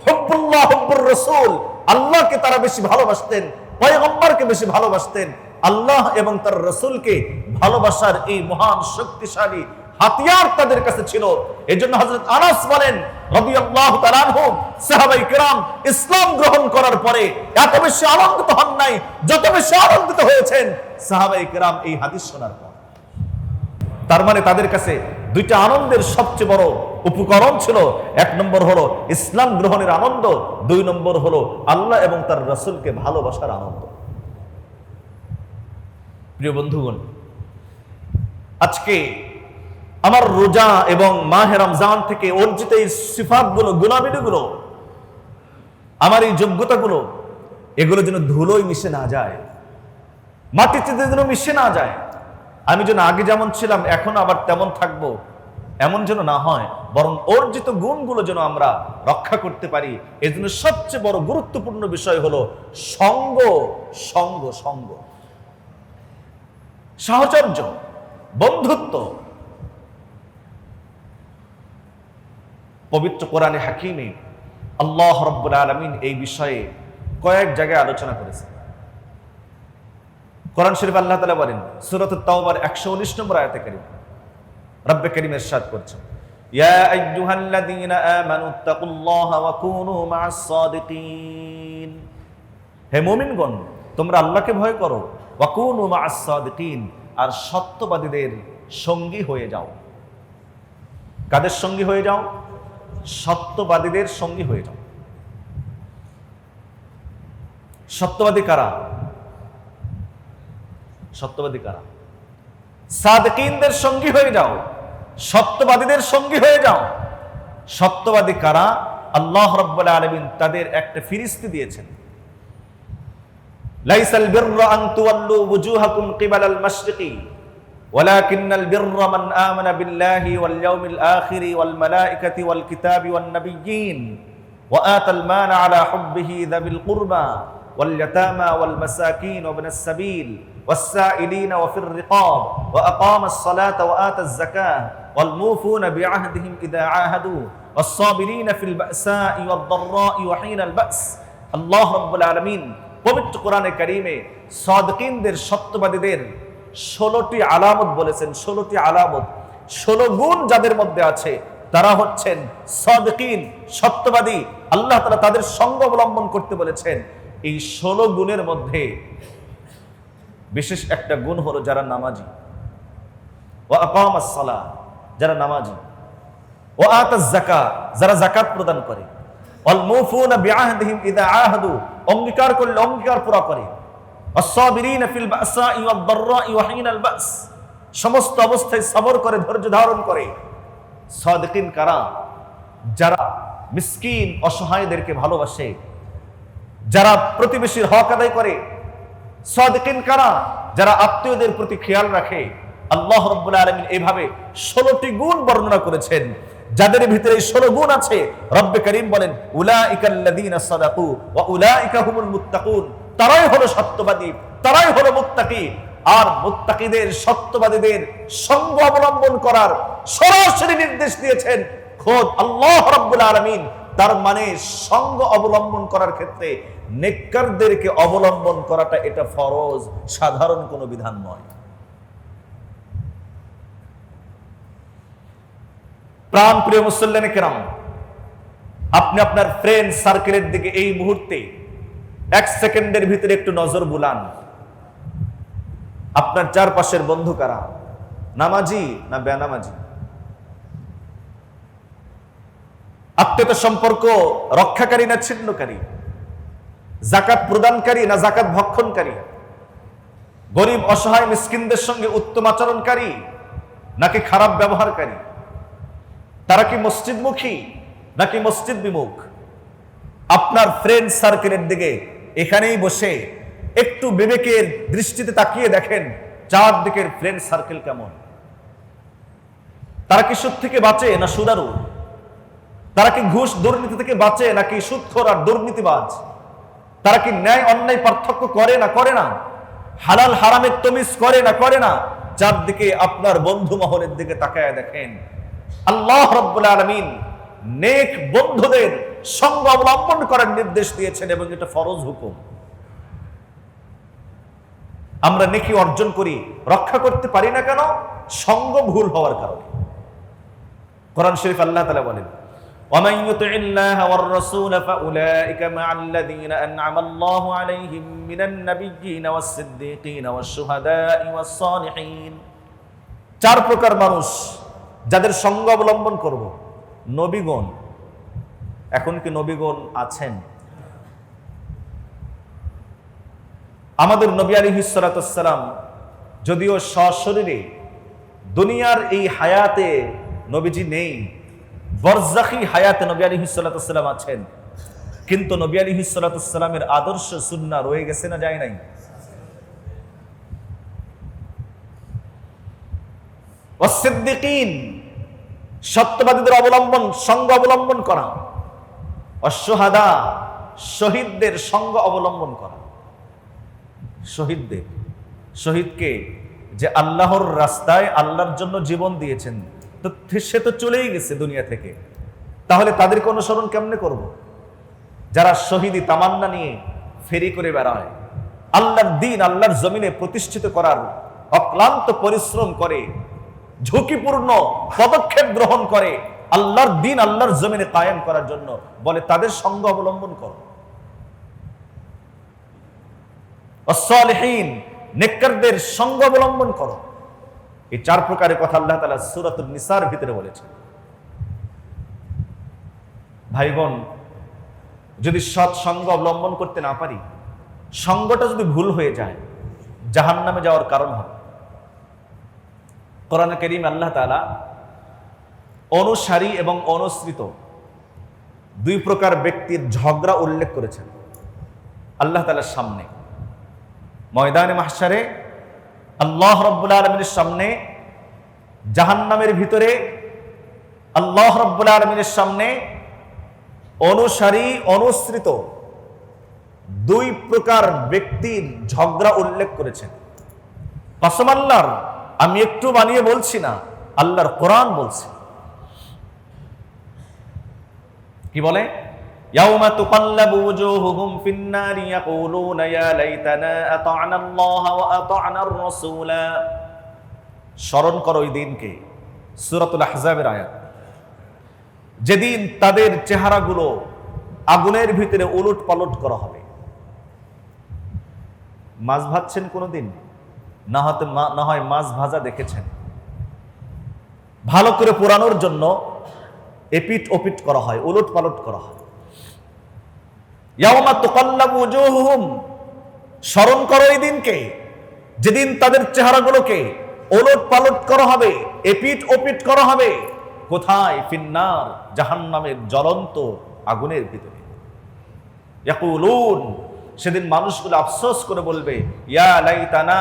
হুব্বুল্লাহ হুব্বুর রাসূল, আল্লাহকে তারা বেশি ভালোবাসতেন, পয়গম্বরকে বেশি ভালোবাসতেন। আল্লাহ এবং তার রাসূলকে ভালোবাসার এই মহান শক্তিশালী হাতিয়ার তাদের কাছে ছিল। এজন্য হযরত আনাস বলেন রাদিয়াল্লাহু তাআলা আনহু, সাহাবায়ে কেরাম ইসলাম গ্রহণ করার পরে এত বেশি আনন্দিত হন নাই যত বেশি আনন্দিত হয়েছেন সাহাবায়ে কেরাম এই হাদিস শোনার পর। তার মানে তাদের কাছে দুইটা আনন্দের সবচেয়ে বড় উপকরণ ছিল, এক নম্বর হলো ইসলাম গ্রহণের আনন্দ, দুই নম্বর হলো আল্লাহ এবং তার রাসূলকে ভালোবাসার আনন্দ। প্রিয় বন্ধুগণ, আজকে আমার রোজা এবং মাহে রমজান থেকে অর্জিত এই সিফাতগুলো, গুণাবলীগুলো, আমার এই যোগ্যতাগুলো, এগুলো যেন ধুলোয় মিশে না যায়, মাটিতে যেন মিশে না যায়। আমি যেন আগে যেমন ছিলাম এখন আবার তেমন থাকবো, এমন যেন না হয়, বরং অর্জিত গুণগুলো যেন আমরা রক্ষা করতে পারি। এই জন্য সবচেয়ে বড় গুরুত্বপূর্ণ বিষয় হলো সঙ্গ, সঙ্গ, সঙ্গ, সাহচর্য, বন্ধুত্ব। পবিত্র কোরআনে হাকিমে আল্লাহ রাব্বুল আলামিন এই বিষয়ে কয়েক জায়গায় আলোচনা করেছেন। কোরআন শরীফ আল্লাহ তাআলা বলেন সূরাত আত-তাওবার 119 নম্বর আয়াতে কারীম, রব্বে কারীম ইরশাদ করছেন, ইয়া আইয়ুহাল্লাযীনা আমানুত্তাকুল্লাহা ওয়া কুনু মা'আস সাদিকিন, হে মুমিনগণ তোমরা আল্লাহকে ভয় করো, ওয়া কুনু মা'আস সাদিকিন, আর সত্যবাদীদের সঙ্গী হয়ে যাও। কাদের সঙ্গী হয়ে যাও? সত্যবাদীদের সঙ্গী হয়ে যাও। সত্যবাদী কারা? সত্যবাদী কারা? সাদিকিনদের সঙ্গী হয়ে যাও, সত্যবাদীদের সঙ্গী হয়ে যাও। সত্যবাদী কারা? আল্লাহ রাব্বুল আলামিন তাদের একটা ফিরিস্তি দিয়েছেন, লাইসাল বিররা আন তুওয়াল্লু ওয়ুজুহাকুম কিবালাল মাশরিকি ওয়ালাকিন্নাল বিররা মান আমানা বিল্লাহি ওয়াল ইয়াউমিল আখিরি ওয়াল মালাইকাতি ওয়াল কিতাবি ওয়ান নাবিয়্যিন ওয়া আতাল মালা আলা হুব্বিহি যাবিল কুরবা ওয়াল ইয়াতামা ওয়াল মাসাকিন ওয়া ইবনাস সাবিল والسائلين وفي الرقاب وأقام الصلاة وآتى الزكاة والموفون بعهدهم إذا عاهدوا والصابرين في البأساء والضراء وحين البأس। আল্লাহ রাব্বুল আলামিন পবিত্র কোরআনে কারীমে সাদিকিনদের সত্যবাদীদের 16টি আলামত বলেছেন। 16টি আলামত, 16 গুণ যাদের মধ্যে আছে তারা হচ্ছেন সাদিকিন, সত্যবাদী। আল্লাহ তাআলা তাদের সঙ্গ অবলম্বন করতে বলেছেন। এই 16 গুণের মধ্যে বিশেষ একটা গুণ হলো যারা নামাজি, ওয়া আকামাস সালাহ, যারা নামাজি, ওয়া আতাজ যাকাত, যারা যাকাত প্রদান করে, ওয়াল মুফুনা বিআহদিহিম ইযা আহাদু, অঙ্গীকার করলে অঙ্গীকার পুরা করে, ওয়াস-সাবিরিনা ফিল বাসাই ওয়াদ দাররাই ওয়া হিনাল বাস, সমস্ত অবস্থায় সবর করে, ধৈর্য ধারণ করে। সাদিকিন কারা? যারা মিসকিন অসহায়দেরকে ভালোবাসে, যারা প্রতিবেশীর হক আদায় করে। সাদিকিন কারা? যারা আত্মীয়দের প্রতি খেয়াল রাখে। আল্লাহ রাব্বুল আলামিন এইভাবে 16টি গুণ বর্ণনা করেছেন। যাদের ভিতরে এই 16 গুণ আছে, রব্বে কারীম বলেন উলাইকাল্লাযীনা সাদাকু ওয়া উলাইকা হুমুল মুত্তাকুন, তারাই হলো সত্যবাদী, তারাই হলো মুত্তাকি। আর মুত্তাকিদের, সত্যবাদীদের সঙ্গ অবলম্বন করার সরাসরি নির্দেশ দিয়েছেন খোদ আল্লাহ রাব্বুল আলামিন। তার মানে সঙ্গ অবলম্বন করার ক্ষেত্রে নেককারদেরকে অবলম্বন করাটা এটা ফরজ, সাধারণ কোনো বিধান নয়। প্রাণ প্রিয় মুসল্লিনে কেরাম, আপনি আপনার ফ্রেন্ড সার্কেলের দিকে এই মুহূর্তে 1 সেকেন্ডের ভিতরে একটু নজর বুলান। আপনার চারপাশের বন্ধু কারা? নামাজি না বেনামাজি? আত্মীয়তা সম্পর্ক রক্ষাকারী না ছিন্নকারী? যাকাত প্রদানকারী না যাকাত ভক্ষণকারী? গরিব অসহায় মিসকিনদের সঙ্গে উত্তম আচরণকারী নাকি খারাপ ব্যবহারকারী? তারা কি মসজিদমুখী নাকি মসজিদ বিমুখ? আপনার ফ্রেন্ড সার্কেলের দিকে এখানেই বসে একটু বিবেকের দৃষ্টিতে তাকিয়ে দেখেন চারদিকের ফ্রেন্ড সার্কেল কেমন। তারা কি সুদ থেকে বাঁচে না সুদারু? তারা কি ঘুষ দুর্নীতি থেকে বাঁচে নাকি সুদখোর আর দুর্নীতিবাজ? তারা কি ন্যায় অন্যায় পার্থক্য করে না করে না? হালাল হারামের তমিজ করে না করে না? চারদিকে আপনার বন্ধু মহলের দিকে তাকায় দেখেন। আল্লাহ রাব্বুল আলামিন নেক বন্ধুদের সঙ্গ অবলম্বন করার নির্দেশ দিয়েছেন এবং এটা ফরজ হুকুম। আমরা নেকি অর্জন করি, রক্ষা করতে পারি না কেন? সঙ্গ ভুল হওয়ার কারণে। কোরআন শরীফ আল্লাহ তাআলা বলেন ومن يطع الله والرسول فاولئك مع الذين انعم الله عليهم من النبيين والصديقين والشهداء والصالحين। 4 প্রকার মানুষ যাদের সঙ্গ অবলম্বন করব। নবীগণ। এখন কি নবীগণ আছেন? আমাদের নবী আলাইহিস সালাতু ওয়াস সালাম যদিও সশরীরে দুনিয়ার এই হায়াতে নবীজি নেই, বরজাখী হায়াতে নবী আলাইহিস সালাতু ওয়াস সালাম আছেন, কিন্তু নবী আলাইহিস সালাতু ওয়াস সালামের আদর্শ সুন্নাহ রয়ে গেছে না যায় নাই? ওয়াসসিদ্দিকিন, সত্যবাদীদের অবলম্বন, সঙ্গ অবলম্বন করা। অশুহাদা, শহীদদের সঙ্গ অবলম্বন করা। শহীদদের, শহীদকে যে আল্লাহর রাস্তায় আল্লাহর জন্য জীবন দিয়েছেন, তো সে তো চলেই গেছে দুনিয়া থেকে, তাহলে তাদেরকে অনুসরণ কেমনে করব? যারা শহীদি তামান্না নিয়ে ফেরি করে বেড়ায়, আল্লাহর দ্বীন আল্লাহর জমিনে প্রতিষ্ঠিত করার অক্লান্ত পরিশ্রম করে, ঝুঁকিপূর্ণ পদক্ষেপ গ্রহণ করে আল্লাহর দ্বীন আল্লাহর জমিনে কায়েম করার জন্য, বলে তাদের সঙ্গ অবলম্বন করো। as-salihin, নেককারদের সঙ্গ অবলম্বন করো। এই 4 প্রকারের কথা আল্লাহ তাআলা সূরাতুন নিসার ভিতরে বলেছেন। ভাই বোন, যদি সৎ সঙ্গ অবলম্বন করতে না পারি, সঙ্গটা যদি ভুল হয়ে যায়, জাহান্নামে যাওয়ার কারণ হবে। কোরআনে কারীম আল্লাহ তাআলা অনুসারী এবং অনুসৃত 2 প্রকার ব্যক্তির ঝগড়া উল্লেখ করেছেন আল্লাহ তাআলার সামনে। ময়দানে মাহশারে আল্লাহ রাব্বুল আলামিনের সামনে, জাহান্নামের ভিতরে আল্লাহ রাব্বুল আলামিনের সামনে অনুসারী অনুসৃত 2 প্রকার ব্যক্তির ঝগড়া উল্লেখ করেছেন। কসম আল্লাহর, আমি একটু বানিয়ে বলছি না, আল্লাহর কোরআন বলছে। কি বলে? ইয়াউমা তুকাল্লাবু ওয়াজুহুহুম ফিন-নারি ইয়াকুলুনা ইয়া লাইতানা আতা'না আল্লাহ ওয়া আতা'না আর-রাসূলা। স্মরণ করো ওই দিনকে, সূরাতুল আহজাবের আয়াত, যেদিন তাদের চেহারাগুলো আগুনের ভিতরে উলট পালট করা হবে। মাছ ভাজছেন কোনোদিন? না হয় মাছ ভাজা দেখেছেন। ভালো করে পোড়ানোর জন্য এপিট ওপিট করা হয়, উলট পালট করা হয়। ইয়াউমা তুকাল্লাবু ওয়াজুহুহুম, স্মরণ করো এই দিনকে যেদিন তাদের চেহারাগুলোকে উলট পালট করা হবে, এপিট ওপিট করা হবে। কোথায়? ফিন্নার, জাহান্নামের জ্বলন্ত আগুনের ভিতরে। ইয়াকুলুন, সেদিন মানুষগুলো আফসোস করে বলবে, ইয়া লাইতানা,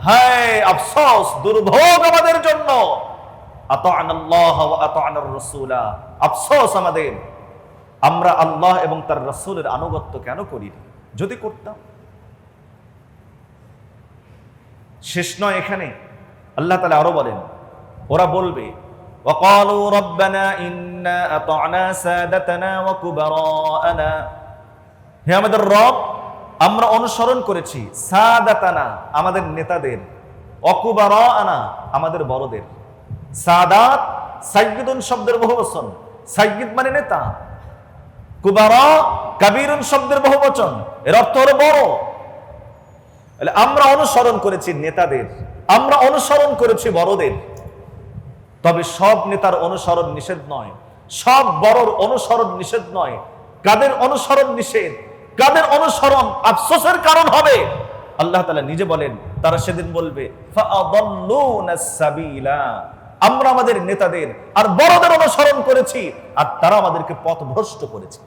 হায় আফসোস, দুর্ভোগ আমাদের জন্য, আতা'না আল্লাহ ওয়া আতা'না আর-রাসূলা, আফসোস আমাদের, আমরা আল্লাহ এবং তার রাসূলের আনুগত্য কেন করি? যদি করতাম। শেষ নয় এখানে, আল্লাহ তাআলা আরো বলেন, ওরা বলবে, ওয়াকালু রাব্বানা ইন্না আতা'না সাদাতানা ওয়া কুবারা'ানা, হে আমাদের রব, আমরা অনুসরণ করেছি সাদাতানা, আমাদের নেতাদের, ওয়া কুবারা'ানা, আমাদের বড়দের। সাদাত সাইয়্যিদুন শব্দের বহুবচন, সাইয়্যিদ মানে নেতা, কুবারা কাবীরুন শব্দের বহুবচন, এর অর্থ হলো বড়। আমরা অনুসরণ করেছি নেতাদের, আমরা অনুসরণ করেছি বড়দের। তবে সব নেতার অনুসরণ নিষেধ নয়, সব বড়র অনুসরণ নিষেধ নয়। কাদের অনুসরণ নিষেধ, কাদের অনুসরণ আফসোসের কারণ হবে? আল্লাহ তাআলা নিজে বলেন, তারা সেদিন বলবে, ফাআদাল্লুনাস সাবিলা, আমরা আমাদের নেতাদের আর বড়দের অনুসরণ করেছি আর তারা আমাদেরকে পথভ্রষ্ট করেছে।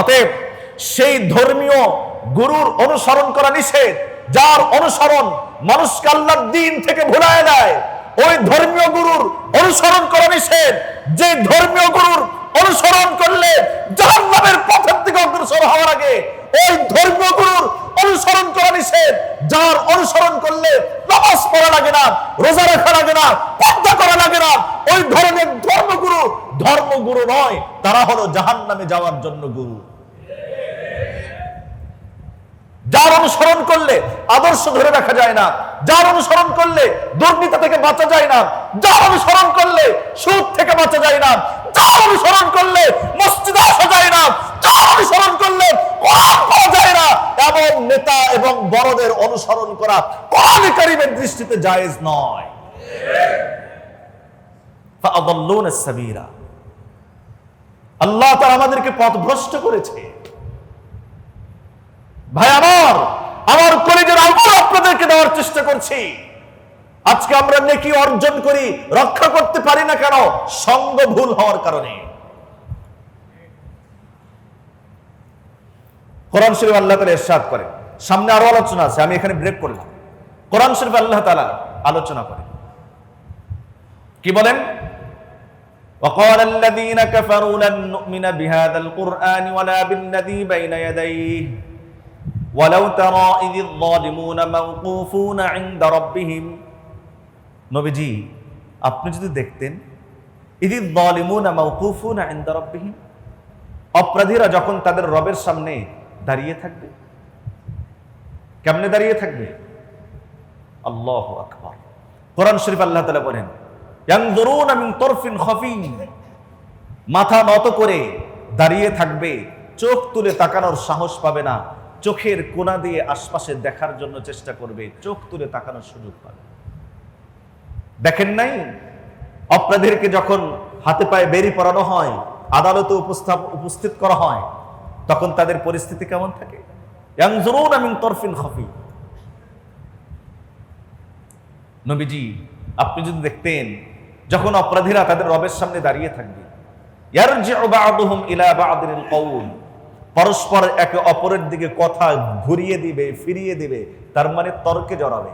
অতএব সেই ধর্মীয় গুরুর অনুসরণ করা নিষেধ, যার অনুসরণ মানুষকে আল্লাহর দ্বীন থেকে ভুলায় দেয়, ওই ধর্মীয় গুরুর অনুসরণ করা নিষেধ। যে ধর্মীয় গুরুর অনুসরণ করলে জাহান্নামের পথের দিকে অগ্রসর হওয়ার আগে ওই ধর্মীয় গুরুর অনুসরণ করা নিষেধ। যার অনুসরণ করলে নামাজ পড়া লাগে না, রোজা রাখা লাগে না, পর্দা করা লাগে না, ওই ধরনের ধর্মগুরু নয়, তারা হলো জাহান্নামে যাওয়ার জন্য গুরু। যার অনুসরণ করলে আদর্শ ধরে রাখা যায় না, যার অনুসরণ করলে দুর্নীতি থেকে বাঁচা যায় না, যার অনুসরণ করলে সুদ থেকে বাঁচা যায় না, যার অনুসরণ করলে মসজিদে আসা যায় না, যার অনুসরণ করলে কোরআন পড়া যায় না, এমন নেতা এবং বড়দের অনুসরণ করা কোরআনে কারীমের দৃষ্টিতে জায়েজ নয়। ফাআদাল্লুনাস সাবিরা, আল্লাহ তাআলা আমাদেরকে পথভ্রষ্ট করেছে। ভাই আমার কলিজার আঙ্গুল আপনাদেরকে দেওয়ার চেষ্টা করছি। আজকে আমরা নেকি অর্জন করি, রক্ষা করতে পারি না কেন? সঙ্গ ভুল হওয়ার কারণে। কোরআন শরীফে আল্লাহ তাআলা ইরশাদ করেন, সামনে আরো আলোচনা আছে, আমি এখানে ব্রেক করলাম। কোরআন শরীফে আল্লাহ তাআলা আলোচনা করেন, কি বলেন? وقال الذين كفروا لن نؤمن بهذا القرآن ولا بالذي بين يديه ولو ترى إذ الظالمون موقوفون عند ربهم। নবীজি, আপনি যদি দেখতেন, إذ الظالمون موقوفون عند ربهم, অপরাধীরা যখন তাদের রবের সামনে দাঁড়িয়ে থাকবে, কেমনে দাঁড়িয়ে থাকবে? আল্লাহু আকবার। কোরআন শরীফ আল্লাহ তাআলা বলেন, ইয়ানজুরুনা মিন তারফিন খাফি, মাথা নত করে দাঁড়িয়ে থাকবে, চোখ তুলে তাকানোর সাহস পাবে না, চোখের কোণা দিয়ে আশপাশে দেখার জন্য চেষ্টা করবে, চোখ তুলে তাকানোর সুযোগ পাবে। দেখেন নাই অপরাধীকে যখন হাতে পায়ে বেরি পরানো হয়, আদালতে উপস্থিত করা হয়, তখন তাদের পরিস্থিতি কেমন থাকে? ইয়ানজুরুনা মিন তারফিন খাফি। নবীজি আপনি যদি দেখতেন যখন অপরাধীরা তাদের রবের সামনে দাঁড়িয়ে থাকবে, ইয়ারজিউ বা'দুহুম ইলা বা'দিল কওল, পরস্পর একে অপরের দিকে কথা ঘুরিয়ে দিবে, ফিরিয়ে দিবে, তার মানে তর্কে জড়াবে।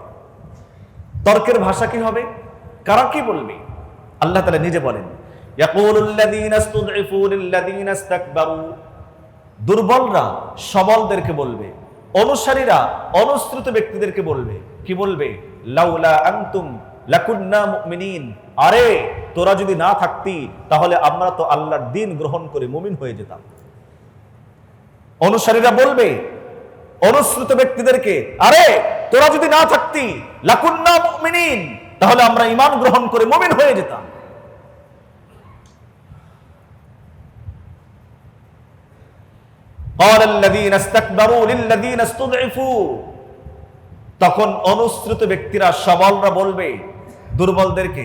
তর্কের ভাষা কি হবে? কারা কি বলবে? আল্লাহ তাআলা নিজে বলেন, ইয়াকুলুল লাযীনা ইসতুদঈফু লিল লাযীনা ইসতাকবারু, দুর্বলরা সবলদেরকে বলবে, অনুসারীরা অনুসৃত ব্যক্তিদেরকে বলবে, কি বলবে? লাউলা আনতুম লাকুন্না মুমিনিন, আরে তোরা যদি না থাকতি তাহলে আমরা তো আল্লাহর দ্বীন গ্রহণ করে মুমিন হয়ে যেতাম। অনুসারীরা বলবে অনুসৃত ব্যক্তিদেরকে, আরে তোরা যদি না থাকতি লাকুন্না মুমিনিন, তাহলে আমরা ঈমান গ্রহণ করে মুমিন হয়ে যেতাম। قال الذين استكبروا للذين استضعفوا, তখন অনুসৃত ব্যক্তিরা সবলরা বলবে দুর্বলদেরকে,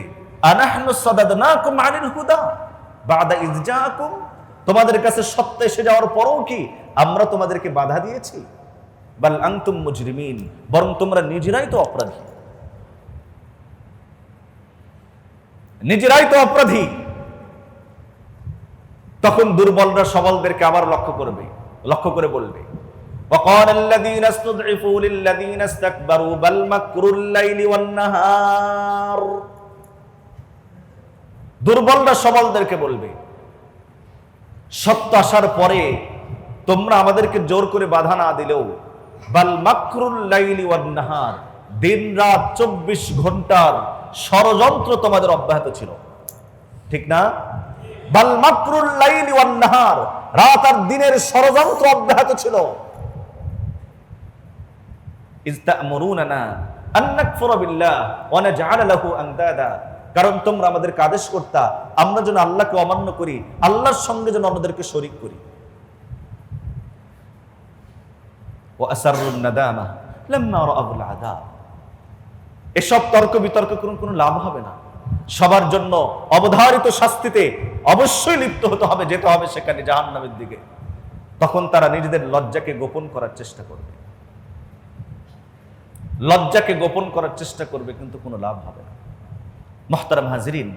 আনাহনু সাদাদনাকুম আনিল হুদা বাদা ইয জাআকুম, তোমাদের কাছে সত্য এসে যাওয়ার পরও কি আমরা তোমাদেরকে বাধা দিয়েছি? বাল আনতুম মুজরিমিন, বরং তোমরা নিজেরাই তো অপরাধী, নিজেরাই তো অপরাধী। তখন দুর্বলরা সবলদেরকে আবার লক্ষ্য করে বলবে, وقال الذين استضعفوا للذين استكبروا بل مكر الليل والنهار, দুর্বলরা সবলদেরকে বলবে সত্য আসার পরে তোমরা আমাদেরকে জোর করে বাধা না দিলেও, বাল মাকরুল লাইলি ওয়ান নাহার, দিন রাত 24 ঘন্টার ষড়যন্ত্র তোমাদের অব্যাহত ছিল, ঠিক না? বাল মাকরুল লাইলি ওয়ান নাহার, রাত আর দিনের ষড়যন্ত্র অব্যাহত ছিল। ইস্তা'মুরুনানা আন নাকফুরা বিল্লাহ ওয়া নাজআলা লাহু আনদাদা, কারণ তোমরা আমাদেরকে আদেশ করতা আমরা যেন আল্লাহকে অমান্য করি, আল্লাহর সঙ্গে যেন অন্যদেরকে শরীক করি। ওয়া আসরুন নাদামা লাম্মা রাআউল আযাব, এসব তর্ক বিতর্ক কোনো লাভ হবে না। সবার জন্য অবধারিত শাস্তিতে অবশ্যই লিপ্ত হতে হবে, যেতে হবে সেখানে জাহান্নামের দিকে। তখন তারা নিজেদের লজ্জাকে গোপন করার চেষ্টা করবে, লজ্জাকে গোপন করার চেষ্টা করবে, কিন্তু কোনো লাভ হবে না। মুহতারাম হাজিরিন,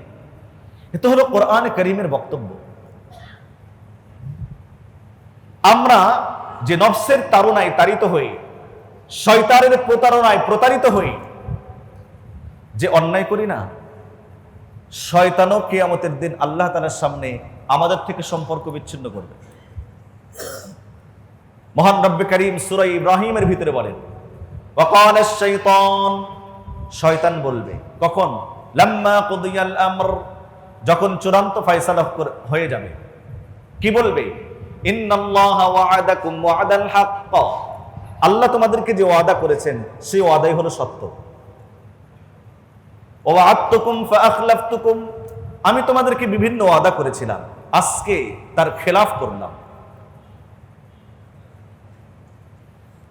এটা হলো কোরআন কারীমের বক্তব্য। আমরা যে নফসের তাড়নায় তাড়িত হয়ে, শয়তানের প্রতারণায় প্রতারিত হয়ে যে অন্যায় করি না, শয়তানও কিয়ামতের দিন আল্লাহ তাআলার সামনে আমাদের থেকে সম্পর্ক বিচ্ছিন্ন করবে। মহান রব্বে কারীম সূরা ইব্রাহিমের ভিতরে বলেন, ওয়াকালা শাইতান, শয়তান বলবে কখন? লাম্মা কুদিয়াল আমর, যখন চূড়ান্ত ফয়সালা হয়ে যাবে। কি বলবে? ইন্নাল্লাহা ওয়া'আদাকুম ওয়া'দাল হাক্ক, আল্লাহ তোমাদেরকে যে ওয়াদা করেছেন সেই ওয়াদাই হলো সত্য। ওয়া'আদতুকুম ফাআখলাফতুকুম, আমি তোমাদেরকে বিভিন্ন ওয়াদা করেছিলাম, আজকে তার খেলাফ করলাম।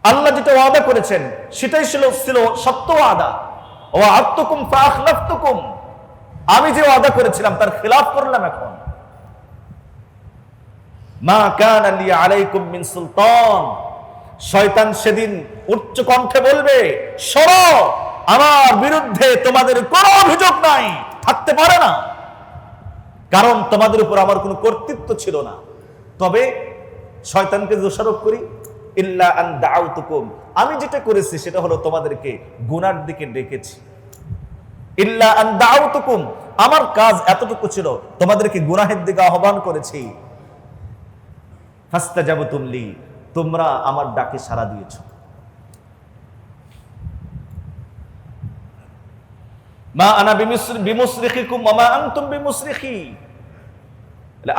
আল্লাহ যেটা ওয়াদা করেছেন সেটাই ছিল সত্য ওয়াদা। ওয়া'আদতুকুম ফাআখলাফতুকুম, আমি যে ওয়াদা করেছিলাম তার খেলাফ করলাম। এখন মা কানা লি আলাইকুম মিন সুলতান, শয়তান সেদিন উচ্চ কণ্ঠে বলবে, সরো, আমার বিরুদ্ধে তোমাদের কোনো অভিযোগ নাই, থাকতে পারে না, কারণ তোমাদের উপর আমার কোনো কর্তৃত্ব ছিল না। তবে শয়তানকে দোষারোপ করি, ইল্লা আন দাউতুকুম, আমি যেটা করেছি সেটা হলো তোমাদেরকে গুনার দিকে ডেকেছি। ইল্লা আন দাউতুকুম, আমার কাজ এতটুকু ছিল, তোমাদেরকে গুনাহের দিকে আহ্বান করেছি। ফাস্তাজাবতুম লি, তোমরা আমার ডাকে সাড়া দিয়েছো। মা আনা বিমুসরিখিকুম ওয়া মা আনতুম বিমুসরিখি,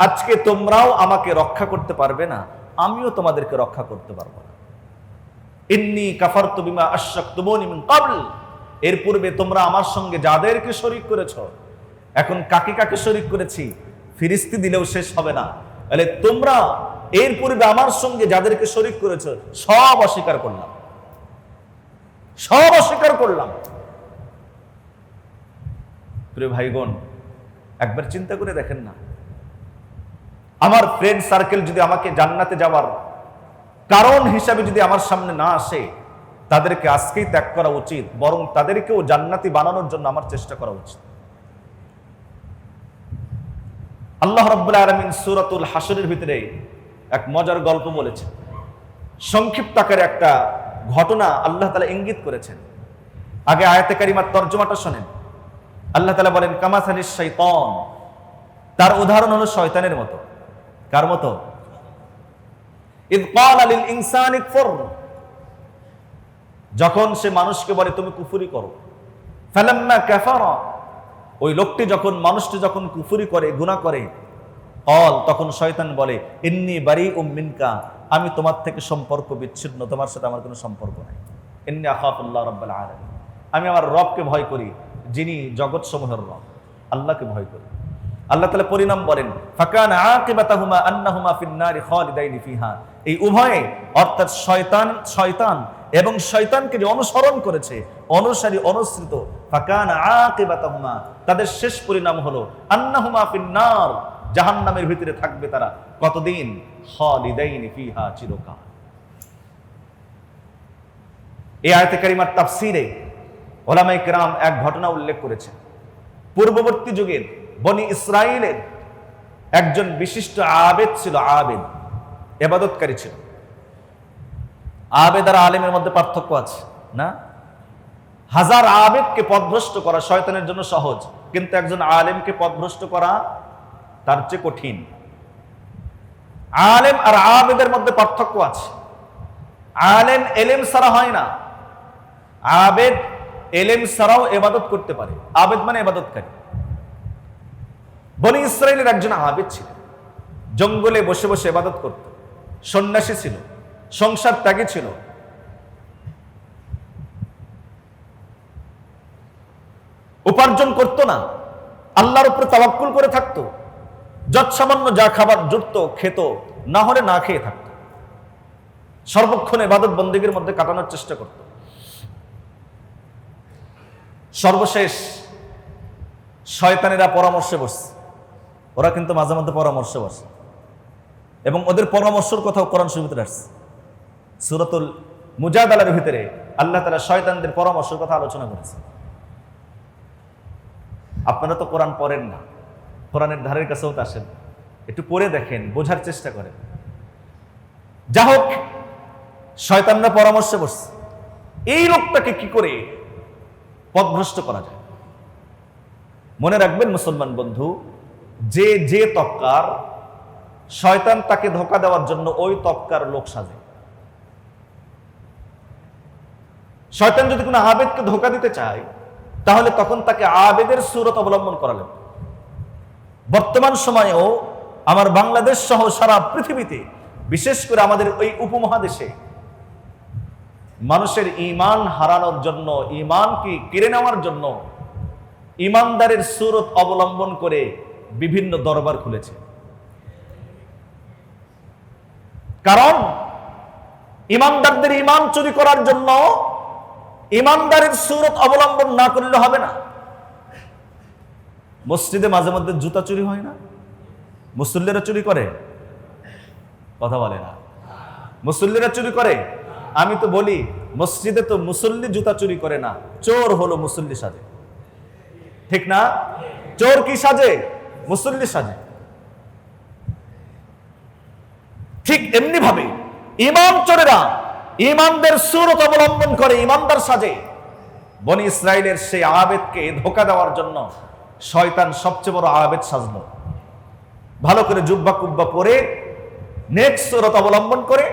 আজকে তোমরাও আমাকে রক্ষা করতে পারবে না, আমিও তোমাদেরকে রক্ষা করতে পারবো না। ইন্নী কাফারতু বিমা আশরাকতুমুনি মিন ক্বাবল, এর পূর্বে তোমরা আমার সঙ্গে যাদেরকে শরীক করেছো, এখন কাকে কাকে শরীক করেছি ফিরিস্তি দিলেও শেষ হবে না। তাহলে তোমরা এর পূর্বে আমার সঙ্গে যাদেরকে শরীক করেছো সব অস্বীকার করলাম, সব অস্বীকার করলাম। প্রিয় ভাইগণ, একবার চিন্তা করে দেখেন না, আমার ফ্রেন্ড সার্কেল যদি আমাকে জান্নাতে যাওয়ার কারণ হিসাবে যদি আমার সামনে না আসে, তাদেরকে আজকেই ত্যাগ করা উচিত, বরং তাদেরকেও জান্নাতি বানানোর জন্য আমার চেষ্টা করা উচিত। আল্লাহ রাব্বুল আলামিন সূরাতুল হাশরের ভিতরে এক মজার গল্প বলেছেন, সংক্ষিপ্ত আকারে একটা ঘটনা আল্লাহ তাআলা ইঙ্গিত করেছেন। আগে আয়াতে কারিমার তরজমাটা শোনেন। আল্লাহ তাআলা বলেন, কামাসালিশ শাইতান, তার উদাহরণ হলো শয়তানের মতো। কার মতো? ইয ক্বালা লিল ইনসানি কুফর, যখন সে মানুষকে বলে তুমি কুফরি করো। ফালাম্মা কাফারা, ওই লোকটি যখন, মানুষটি যখন কুফরি করে, গুনাহ করে, ক্বাল, তখন শয়তান বলে ইন্নী বারিউম মিনকা, আমি তোমার থেকে সম্পর্ক বিচ্ছিন্ন, তোমার সাথে আমার কোনো সম্পর্ক নাই। ইন্নী আখাফুল্লাহ রাব্বাল আলামিন, আমি আমার রবকে ভয় করি, যিনি জগৎ সমূহের রব, আল্লাহকে ভয় করি। আল্লাহ তাআলা পরিণাম বলেন, ফাকানা আকিবাতাহুমা আন্নাহুমা ফিন নারি খালিদাইনি ফিহা, এই উভয়ে অর্থাৎ শয়তান এবং শয়তানকে যে অনুসরণ করেছে, অনুসারী অনুসৃত, ফাকানা আকিবাতাহুমা, তাদের শেষ পরিণাম হলো আন্নাহুমা ফিন নার, জাহান্নামের ভিতরে থাকবে তারা কতদিন? খালিদাইনি ফিহা, চিরকাল। এই আয়াতে কারিমার তাফসীরে উলামায়ে কেরাম এক ঘটনা উল্লেখ করেছেন। পূর্ববর্তী যুগের বনি ইসরাইলের একজন বিশিষ্ট আবেদ ছিল, আবেদ ইবাদতকারী ছিল। আবেদ আর আলেমের মধ্যে পার্থক্য আছে না? হাজার আবেদকে পথভ্রষ্ট করা শয়তানের জন্য সহজ, কিন্তু একজন আলেমকে পথভ্রষ্ট করা তার চেয়ে কঠিন। আলেম আর আবেদের মধ্যে পার্থক্য আছে। আলেম এলেম ছাড়া হয় না, আবেদ এলেম ছাড়াও ইবাদত করতে পারে। আবেদ মানে ইবাদতকারী। বনি ইসরাইলের একজন আবেদ ছিল, জঙ্গলে বসে বসে ইবাদত করত, সন্ন্যাসী ছিল, সংসার ত্যাগী ছিল। উপার্জন করত না, আল্লাহর উপরে তাওয়াক্কুল করে থাকতো, যৎসামান্য যা খাবার জুটত খেত, না হলে না খেয়ে থাকত। সর্বক্ষণ ইবাদত বন্দেগীর মধ্যে কাটানোর চেষ্টা করত। সর্বশেষ শয়তানেরা পরামর্শে বসছে। ওরা কিন্তু মাঝে মধ্যে পরামর্শে বসে, এবং ওদের পরামর্শের কথাও কোরআন শরীফে আসছে। সূরাতুল মুজাদালার ভিতরে আল্লাহ তাআলা শয়তানদের পরামর্শের কথা আলোচনা করেছে। আপনারা তো কোরআন পড়েন না, কোরআনের ধারের কাছেও তো আসেন, একটু পড়ে দেখেন, বোঝার চেষ্টা করেন। যা হোক, শয়তানরা পরামর্শে বসছে এই লোকটাকে কি করে পথভ্রষ্ট করা যায়। মনে রাখবেন মুসলমান বন্ধু, যে যে তক্কার, শয়তান তাকে ধোঁকা দেওয়ার জন্য ওই তক্কার লোক সাজে। শয়তান যদি কোনো আবেদকে ধোঁকা দিতে চায়, তাহলে তখন তাকে আবেদের সূরত অবলম্বন করালেন। বর্তমান সময়েও আমার বাংলাদেশ সহ সারা পৃথিবীতে, বিশেষ করে আমাদের ওই উপমহাদেশে, মানুষের ঈমান হারানোর জন্য, ঈমানকে কেড়ে নেওয়ার জন্য ঈমানদারের সূরত অবলম্বন করে বিভিন্ন দরবার খুলেছে। কারণ ঈমানদারদের ঈমান চুরি করার জন্য ঈমানদারের সূরত অবলম্বন না করলে হবে না। মসজিদে মাঝে মধ্যে জুতা চুরি হয় না? মুসল্লিরা চুরি করে? কথা বলে না। মুসল্লিরা চুরি করে? আমি তো বলি, মসজিদে তো মুসল্লি জুতা চুরি করে না, চোর হলো মুসল্লি সাজে। ঠিক না? চোর কি সাজে? মুসল্লি সাজে। ঠিক এমনি ভাবে ঈমান চোরেরা ঈমানদের সূরত অবলম্বন করে ঈমানদার সাজে। বনি ইসরাইলের সেই আবেদকে ধোঁকা দেওয়ার জন্য শয়তান সবচেয়ে বড় আবেদ সাজলো। ভালো করে জুব্বা কুব্বা পরে নেক সূরত অবলম্বন করে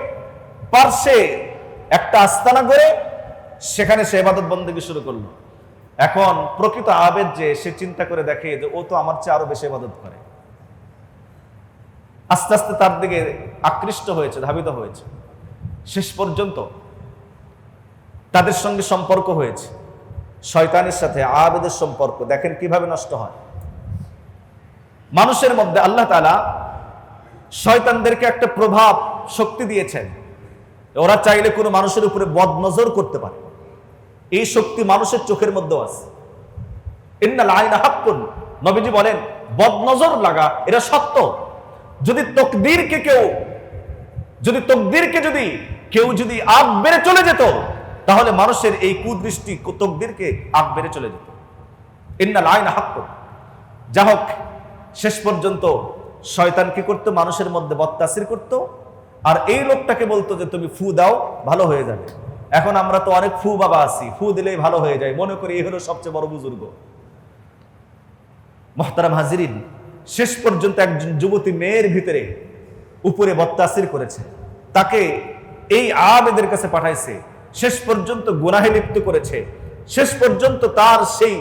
পার্শ্বে একটা আস্তানা করে সেখানে সে ইবাদত বন্দেগী শুরু করলো। এখন প্রকৃত আবেদ যে, সে চিন্তা করে দেখে যে ও তো আমার চেয়ে আরো বেশি ইবাদত করে। আস্তে আস্তে তার দিকে আকৃষ্ট হয়েছে, ধাবিত হয়েছে। শেষ পর্যন্ত তাদের সঙ্গে সম্পর্ক হয়েছে, শয়তানের সাথে আবেদের সম্পর্ক দেখেন কিভাবে নষ্ট হয়। মানুষের মধ্যে আল্লাহ তাআলা শয়তানদেরকে একটা প্রভাব শক্তি দিয়েছেন, ওরা চাইলে কোনো মানুষের উপরে বদনজর করতে পারে। এই শক্তি মানুষের চোখের মধ্যেও আছে। ইন্নাল আইনা হাক্কুন, নবীজি বলেন বদনজর লাগা এটা সত্য। যদি তকদীরকে কেউ যদি আগ বেড়ে চলে যেত, তাহলে মানুষের এই কুদৃষ্টি তকদীরকে আগ বেড়ে চলে যেত। ইন্নাল আইনা হাক্কুন। যা হোক, শেষ পর্যন্ত শয়তান কি করতো? মানুষের মধ্যে বদতাসির করতো, আর এই লোকটাকে বলতো যে তুমি ফু দাও ভালো হয়ে যাবে। এখন আমরা তো অনেক ফু বাবা আছি, ফু দিলেই ভালো হয়ে যায়, মনে করি এই হলো সবচেয়ে বড় বুজুর্গ। মুহতারাম হাজিরিন, শেষ পর্যন্ত একজন যুবতী মেয়ের ভিতরে উপরে বদতাসির করেছে, তাকে এই আবেদের কাছে পাঠাইছে, শেষ পর্যন্ত গুনাহে লিপ্ত করেছে, শেষ পর্যন্ত তার সেই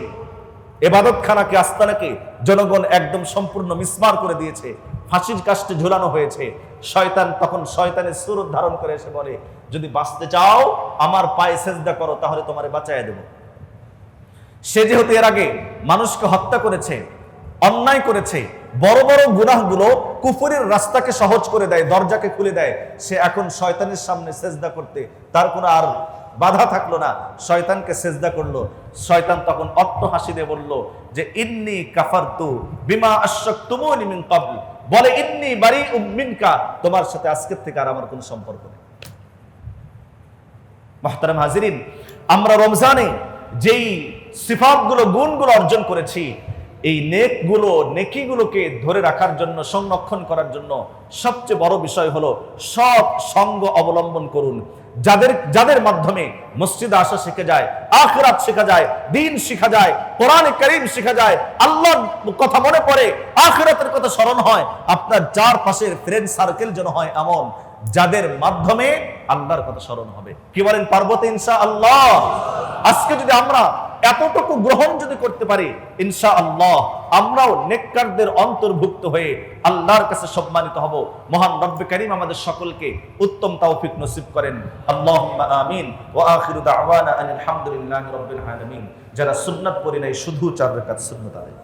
ইবাদতখানাকে, আস্তানাকে জনগণ একদম সম্পূর্ণ মিসমার করে দিয়েছে, ফাঁসির কাস্টে ঝুলানো হয়েছে। শয়তান তখন শয়তানের সুরত ধারণ করে এসে বলে, যদি বাঁচতে চাও আমার পায়ে সেজদা করো, তাহলে তোমারে বাঁচাইয়া দেব। সে যেহেতু এর আগে মানুষকে হত্যা করেছে, অন্যায় করেছে, বড় বড় গুনাহগুলো কুফরের রাস্তাকে সহজ করে দেয়, দরজাকে খুলে দেয়, সে এখন শয়তানের সামনে সেজদা করতে তার কোনো আর বাধা থাকলো না, শয়তানকে সেজদা করলো। শয়তান তখন অট্ট হাসি দিয়ে বলল যে ইন্নী কাফারতু বিমা আশরাকতুমুনি মিন ক্বাবল, বলে ইন্নী বারিউম মিনকা, তোমার সাথে আজকের থেকে আর আমার কোনো সম্পর্ক নেই। মুহতারাম হাজিরিন, আমরা রমজানে যেই সিফাতগুলো, গুণগুলো অর্জন করেছি, এই নেকিগুলোকে ধরে রাখার জন্য, সংরক্ষণ করার জন্য সবচেয়ে বড় বিষয় হলো সৎ সঙ্গ অবলম্বন করুন। যাদের মাধ্যমে মসজিদে আসা শেখা যায়, আখিরাত শেখা যায়, দ্বীন শেখা যায়, কোরআনে কারীম শেখা যায়, আল্লাহর কথা মনে পড়ে, আখিরাতের কথা স্মরণ হয়। আপনার চারপাশের ফ্রেন্ড সার্কেল যেন হয় এমন যাদের মাধ্যমে আল্লাহর কথা স্মরণ হবে। কি বলেন? পার্বত ইনশাআল্লাহ। আজকে যদি আমরা এতটুকু গ্রহণ যদি করতে পারি, ইনশাআল্লাহ আমরাও নেককারদের অন্তর্ভুক্ত হয়ে আল্লাহর কাছে সম্মানিত হব। মহান রব্বে কারীম আমাদের সকলকে উত্তম তৌফিক নসিব করেন। আল্লাহুম্মা আমিন। ওয়া আখিরু দাওয়ানা আনিল হামদুলিল্লাহি রাব্বিল আলামিন। যারা সুন্নাত পড়ে নাই শুধু 4 রাকাত সুন্নাত আদায়